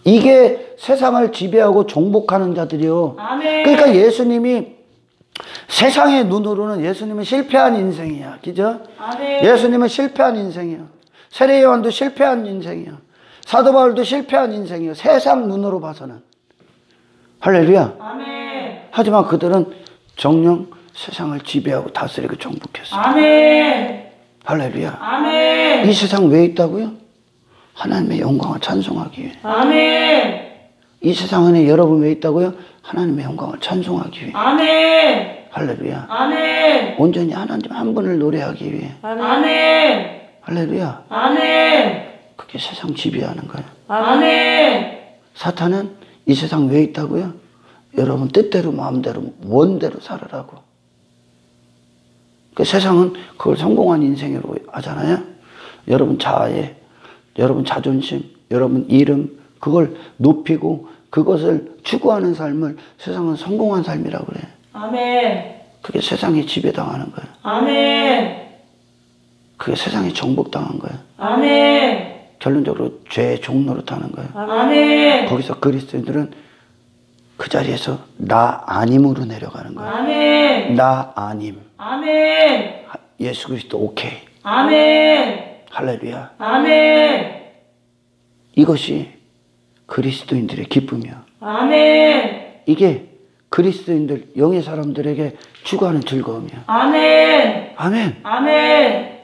이게 세상을 지배하고 정복하는 자들이요. 아멘. 그러니까 예수님이 세상의 눈으로는 예수님은 실패한 인생이야. 그죠? 아멘. 예수님은 실패한 인생이야. 세례 요한도 실패한 인생이야. 사도 바울도 실패한 인생이야. 세상 눈으로 봐서는. 할렐루야. 아멘. 하지만 그들은 정녕 세상을 지배하고 다스리고 정복했어. 아멘. 할렐루야. 아멘. 이 세상 왜 있다고요? 하나님의 영광을 찬송하기 위해. 아멘. 이 세상 안에 여러분 왜 있다고요? 하나님의 영광을 찬송하기 위해. 아멘. 할렐루야. 아멘. 온전히 하나님 한 분을 노래하기 위해. 아멘. 할렐루야. 아멘. 그게 세상 지배하는 거예요. 아멘. 사탄은 이 세상 왜 있다고요? 여러분 뜻대로 마음대로 원대로 살으라고. 그 세상은 그걸 성공한 인생으로 하잖아요. 여러분 자아에, 여러분 자존심, 여러분 이름 그걸 높이고 그것을 추구하는 삶을 세상은 성공한 삶이라고 그래. 아멘. 그게 세상에 지배당하는 거예요. 아멘. 그게 세상에 정복당한 거예요. 아멘. 결론적으로 죄의 종로로 타는 거예요. 아멘. 거기서 그리스도인들은 그 자리에서 나 아님으로 내려가는 거예요. 아멘. 나 아님. 아멘. 예수 그리스도 오케이. 아멘. 할렐루야. 아멘. 이것이 그리스도인들의 기쁨이야. 아멘. 이게 그리스도인들 영의 사람들에게 추구하는 즐거움이야. 아멘. 아멘. 아멘.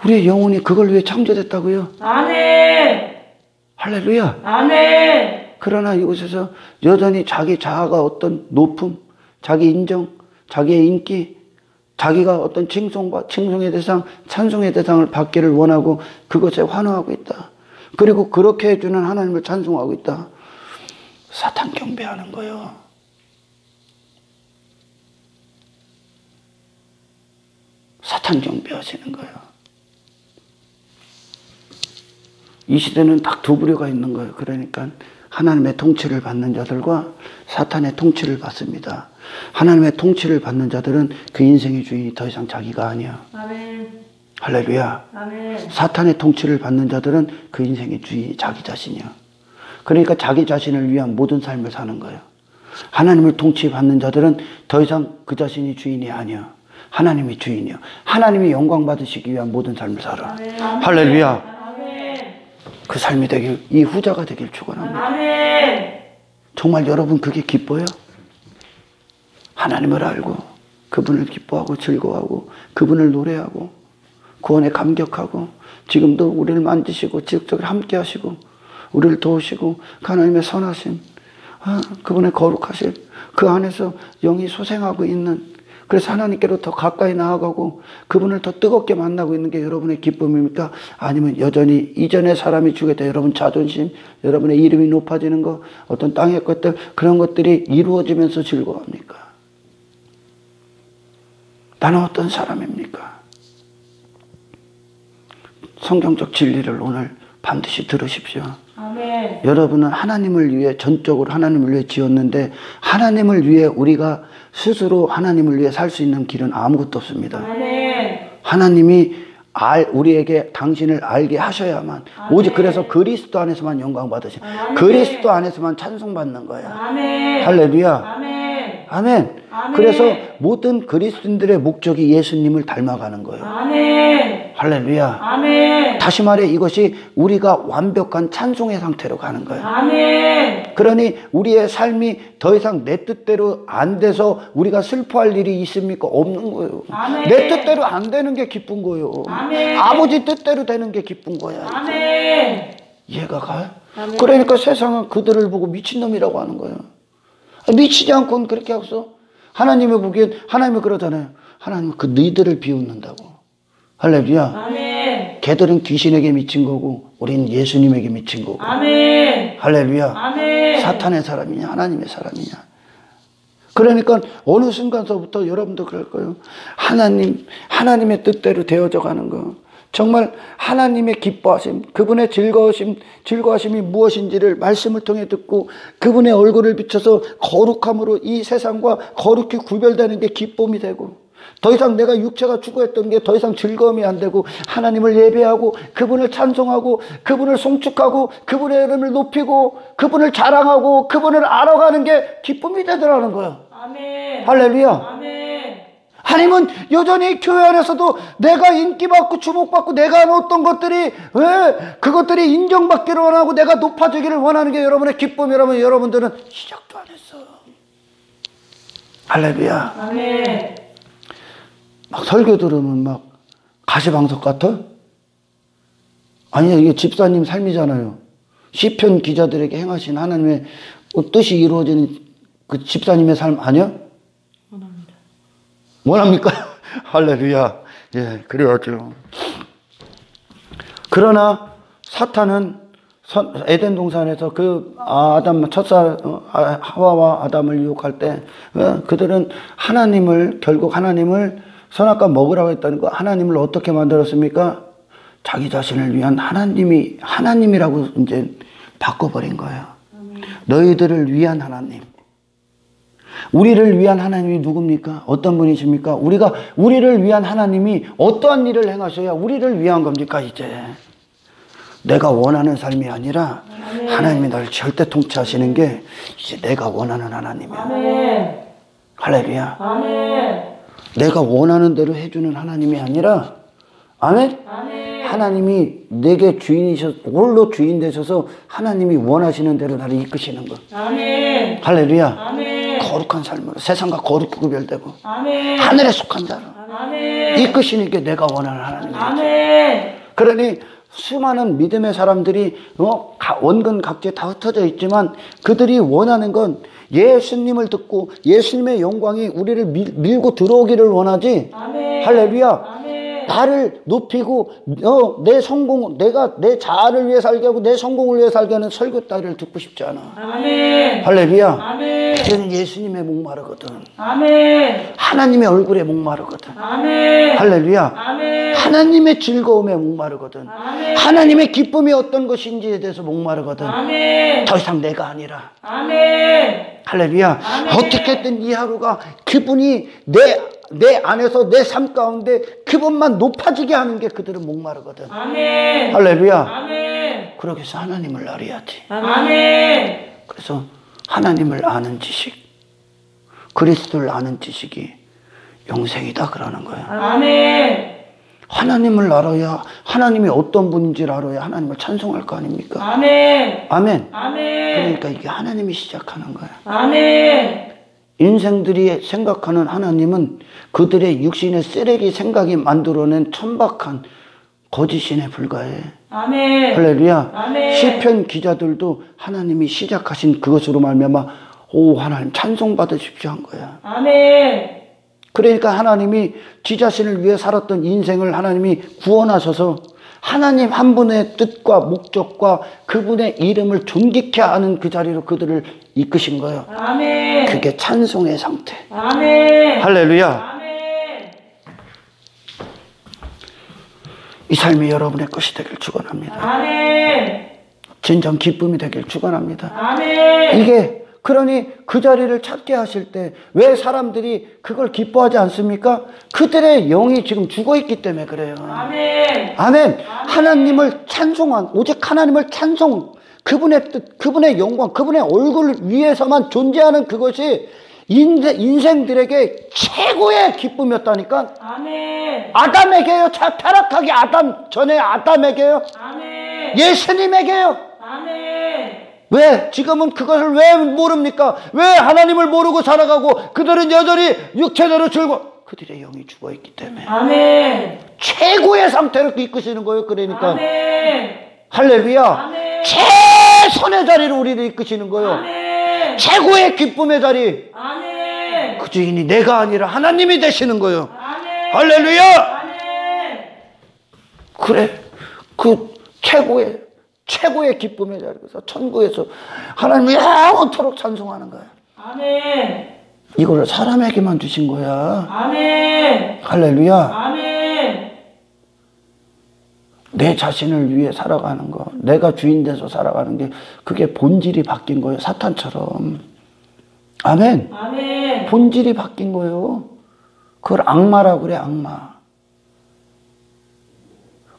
우리의 영혼이 그걸 위해 창조됐다고요. 아멘. 할렐루야. 아멘. 그러나 이곳에서 여전히 자기 자아가 어떤 높음, 자기 인정, 자기의 인기, 자기가 어떤 칭송의 대상, 찬송의 대상을 받기를 원하고 그것에 환호하고 있다. 그리고 그렇게 해주는 하나님을 찬송하고 있다. 사탄 경배하는 거예요. 사탄 경배하시는 거예요. 이 시대는 딱 두 부류가 있는 거예요. 그러니까 하나님의 통치를 받는 자들과 사탄의 통치를 받습니다. 하나님의 통치를 받는 자들은 그 인생의 주인이 더 이상 자기가 아니야. 아멘. 할렐루야. 아멘. 사탄의 통치를 받는 자들은 그 인생의 주인이 자기 자신이야. 그러니까 자기 자신을 위한 모든 삶을 사는 거예요. 하나님을 통치받는 자들은 더 이상 그 자신이 주인이 아니야. 하나님이 주인이야. 하나님이 영광 받으시기 위한 모든 삶을 살아. 아멘. 할렐루야. 아멘. 그 삶이 되길, 이 후자가 되길 축원합니다. 아멘. 정말 여러분 그게 기뻐요? 하나님을 알고 그분을 기뻐하고 즐거워하고 그분을 노래하고 구원에 감격하고 지금도 우리를 만지시고 지속적으로 함께 하시고 우리를 도우시고 하나님의 선하심, 그분의 거룩하심, 그 안에서 영이 소생하고 있는, 그래서 하나님께로 더 가까이 나아가고 그분을 더 뜨겁게 만나고 있는 게 여러분의 기쁨입니까? 아니면 여전히 이전에 사람이 주게 돼 여러분 자존심, 여러분의 이름이 높아지는 거, 어떤 땅의 것들, 그런 것들이 이루어지면서 즐거워합니까? 나는 어떤 사람입니까? 성경적 진리를 오늘 반드시 들으십시오. 아멘. 여러분은 하나님을 위해, 전적으로 하나님을 위해 지었는데 하나님을 위해 우리가 스스로 하나님을 위해 살 수 있는 길은 아무것도 없습니다. 아멘. 하나님이 우리에게 당신을 알게 하셔야만, 아멘. 오직 그래서 그리스도 안에서만 영광 받으신, 아멘. 그리스도 안에서만 찬송받는 거야. 아멘. 할렐루야. 아멘. 아멘. 아멘. 그래서 모든 그리스도인들의 목적이 예수님을 닮아가는 거예요. 아멘. 할렐루야. 아멘. 다시 말해 이것이 우리가 완벽한 찬송의 상태로 가는 거예요. 아멘. 그러니 우리의 삶이 더 이상 내 뜻대로 안 돼서 우리가 슬퍼할 일이 있습니까? 없는 거예요. 아멘. 내 뜻대로 안 되는 게 기쁜 거예요. 아멘. 아버지 뜻대로 되는 게 기쁜 거야. 아멘. 이해가 가요? 아멘. 그러니까 세상은 그들을 보고 미친놈이라고 하는 거예요. 미치지 않고는 그렇게 하고서 하나님이 보기엔, 하나님이 그러잖아요. 하나님은 그 너희들을 비웃는다고. 할렐루야. 아멘. 걔들은 귀신에게 미친 거고 우리는 예수님에게 미친 거고. 아멘. 할렐루야. 아멘. 사탄의 사람이냐 하나님의 사람이냐. 그러니까 어느 순간서부터 여러분도 그럴 거예요. 하나님의 뜻대로 되어져 가는 거. 정말 하나님의 기뻐하심, 그분의 즐거워심이 무엇인지를 말씀을 통해 듣고 그분의 얼굴을 비춰서 거룩함으로 이 세상과 거룩히 구별되는 게 기쁨이 되고, 더 이상 내가 육체가 추구했던 게 더 이상 즐거움이 안 되고 하나님을 예배하고 그분을 찬송하고 그분을 송축하고 그분의 이름을 높이고 그분을 자랑하고 그분을 알아가는 게 기쁨이 되더라는 거예요. 아멘. 할렐루야. 아멘. 하나님은 여전히 교회 안에서도 내가 인기받고 주목받고 내가 어떤 것들이 그것들이 인정받기를 원하고 내가 높아지기를 원하는 게 여러분의 기쁨이라면 여러분들은 시작도 안 했어. 할렐루야. 아멘. 막 설교 들으면 막 가시방석 같아? 아니야, 이게 집사님 삶이잖아요. 시편 기자들에게 행하신 하나님의 뜻이 이루어지는 그 집사님의 삶 아니야? 원합니다. 원합니까? 할렐루야. 예, 그래야죠. 그러나 사탄은 에덴 동산에서 그 아담 첫사 하와와 아담을 유혹할 때 그들은 결국 하나님을 선악과 먹으라고 했다는 거, 하나님을 어떻게 만들었습니까? 자기 자신을 위한 하나님이라고 이제 바꿔버린 거예요. 너희들을 위한 하나님. 우리를 위한 하나님이 누굽니까? 어떤 분이십니까? 우리를 위한 하나님이 어떠한 일을 행하셔야 우리를 위한 겁니까? 이제 내가 원하는 삶이 아니라 하나님이 나를 절대 통치하시는 게 이제 내가 원하는 하나님이야. 아멘. 할렐루야. 아멘. 내가 원하는 대로 해주는 하나님이 아니라, 아멘? 아멘. 하나님이 내게 홀로 주인 되셔서 하나님이 원하시는 대로 나를 이끄시는 것. 아멘. 할렐루야. 아멘. 거룩한 삶으로 세상과 거룩히 구별되고 아멘. 하늘에 속한 자로 아멘. 이끄시는 게 내가 원하는 하나님이죠. 아멘. 그러니 수많은 믿음의 사람들이 원근각지에 다 흩어져 있지만 그들이 원하는 건 예수님을 듣고 예수님의 영광이 우리를 밀고 들어오기를 원하지. 아멘. 할렐루야. 아멘. 나를 높이고 내가 내 자아를 위해 살게 하고 내 성공을 위해 살게 하는 설교 따위를 듣고 싶지 않아. 아멘. 할렐루야. 아멘. 그는 예수님의 목마르거든. 아멘. 하나님의 얼굴에 목마르거든. 아멘. 할렐루야. 아멘. 하나님의 즐거움에 목마르거든. 아멘. 하나님의 기쁨이 어떤 것인지에 대해서 목마르거든. 아멘. 더 이상 내가 아니라. 아멘. 할렐루야. 아멘. 어떻게든 이 하루가 그분이 내 안에서 내 삶 가운데 그분만 높아지게 하는 게 그들은 목마르거든. 아멘. 할렐루야. 아멘. 그러기 위해서 하나님을 알아야지. 아멘. 그래서 하나님을 아는 지식, 그리스도를 아는 지식이 영생이다 그러는 거야. 아멘. 하나님을 알아야, 하나님이 어떤 분인지를 알아야 하나님을 찬송할 거 아닙니까? 아멘. 아멘. 아멘. 그러니까 이게 하나님이 시작하는 거야. 아멘. 인생들이 생각하는 하나님은 그들의 육신의 쓰레기 생각이 만들어낸 천박한 거짓신에 불과해. 아멘. 할렐루야. 아멘. 시편 기자들도 하나님이 시작하신 그것으로 말미암아 오 하나님 찬송 받으십시오 한 거야. 아멘. 그러니까 하나님이 지 자신을 위해 살았던 인생을 하나님이 구원하셔서 하나님 한 분의 뜻과 목적과 그분의 이름을 존귀케 하는 그 자리로 그들을 이끄신 거예요. 아멘. 그게 찬송의 상태. 아멘. 할렐루야. 아멘. 이 삶이 여러분의 것이 되길 축원합니다. 아멘. 진정 기쁨이 되길 축원합니다. 아멘. 이게 그러니 그 자리를 찾게 하실 때 왜 사람들이 그걸 기뻐하지 않습니까? 그들의 영이 지금 죽어있기 때문에 그래요. 아멘. 아멘. 하나님을 오직 하나님을 그분의 뜻, 그분의 영광, 그분의 얼굴을 위해서만 존재하는 그것이 인생들에게 최고의 기쁨이었다니까. 아멘. 아담에게요. 타락하기 전에 아담에게요. 아멘. 예수님에게요. 아멘. 왜? 지금은 그것을 왜 모릅니까? 왜 하나님을 모르고 살아가고 그들은 여전히 육체대로 그들의 영이 죽어있기 때문에. 아멘. 최고의 상태로 이끄시는 거예요. 그러니까. 아멘. 할렐루야. 아멘. 최선의 자리로 우리를 이끄시는 거예요. 아멘. 최고의 기쁨의 자리. 아멘. 그 주인이 내가 아니라 하나님이 되시는 거예요. 아멘. 할렐루야. 아멘. 그래. 그 최고의 기쁨의 자리에서 천국에서 하나님이 영원토록 찬송하는 거야. 아멘. 이거를 사람에게만 주신 거야. 아멘. 할렐루야. 아멘. 내 자신을 위해 살아가는 거, 내가 주인 돼서 살아가는 게 그게 본질이 바뀐 거예요. 사탄처럼. 아멘. 아멘. 본질이 바뀐 거예요. 그걸 악마라고 그래, 악마.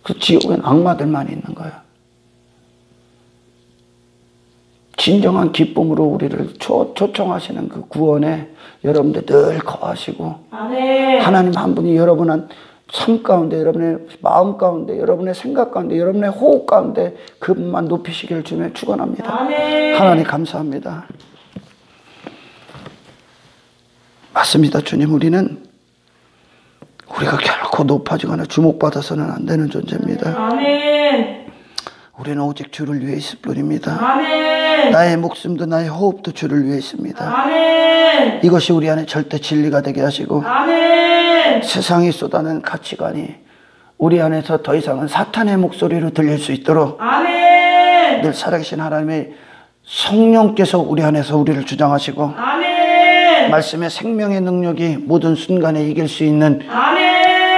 그 지옥엔 악마들만 있는 거야. 진정한 기쁨으로 우리를 초청하시는 그 구원에 여러분들 늘 거하시고, 아멘. 하나님 한 분이 여러분의 삶 가운데, 여러분의 마음 가운데, 여러분의 생각 가운데, 여러분의 호흡 가운데 그분만 높이시기를 주며 축원합니다. 아멘. 하나님 감사합니다. 맞습니다. 주님, 우리가 결코 높아지거나 주목받아서는 안 되는 존재입니다. 아멘. 우리는 오직 주를 위해 있을 뿐입니다. 아멘. 나의 목숨도 나의 호흡도 주를 위해 있습니다. 아멘. 이것이 우리 안에 절대 진리가 되게 하시고, 아멘. 세상이 쏟아낸 가치관이 우리 안에서 더 이상은 사탄의 목소리로 들릴 수 있도록 아멘. 늘 살아계신 하나님의 성령께서 우리 안에서 우리를 주장하시고, 아멘. 말씀의 생명의 능력이 모든 순간에 이길 수 있는 아멘.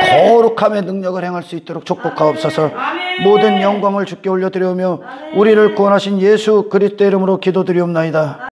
거룩함의 능력을 행할 수 있도록 축복하옵소서. 아멘. 모든 영광을 주께 올려드리오며 우리를 구원하신 예수 그리스도의 이름으로 기도드리옵나이다.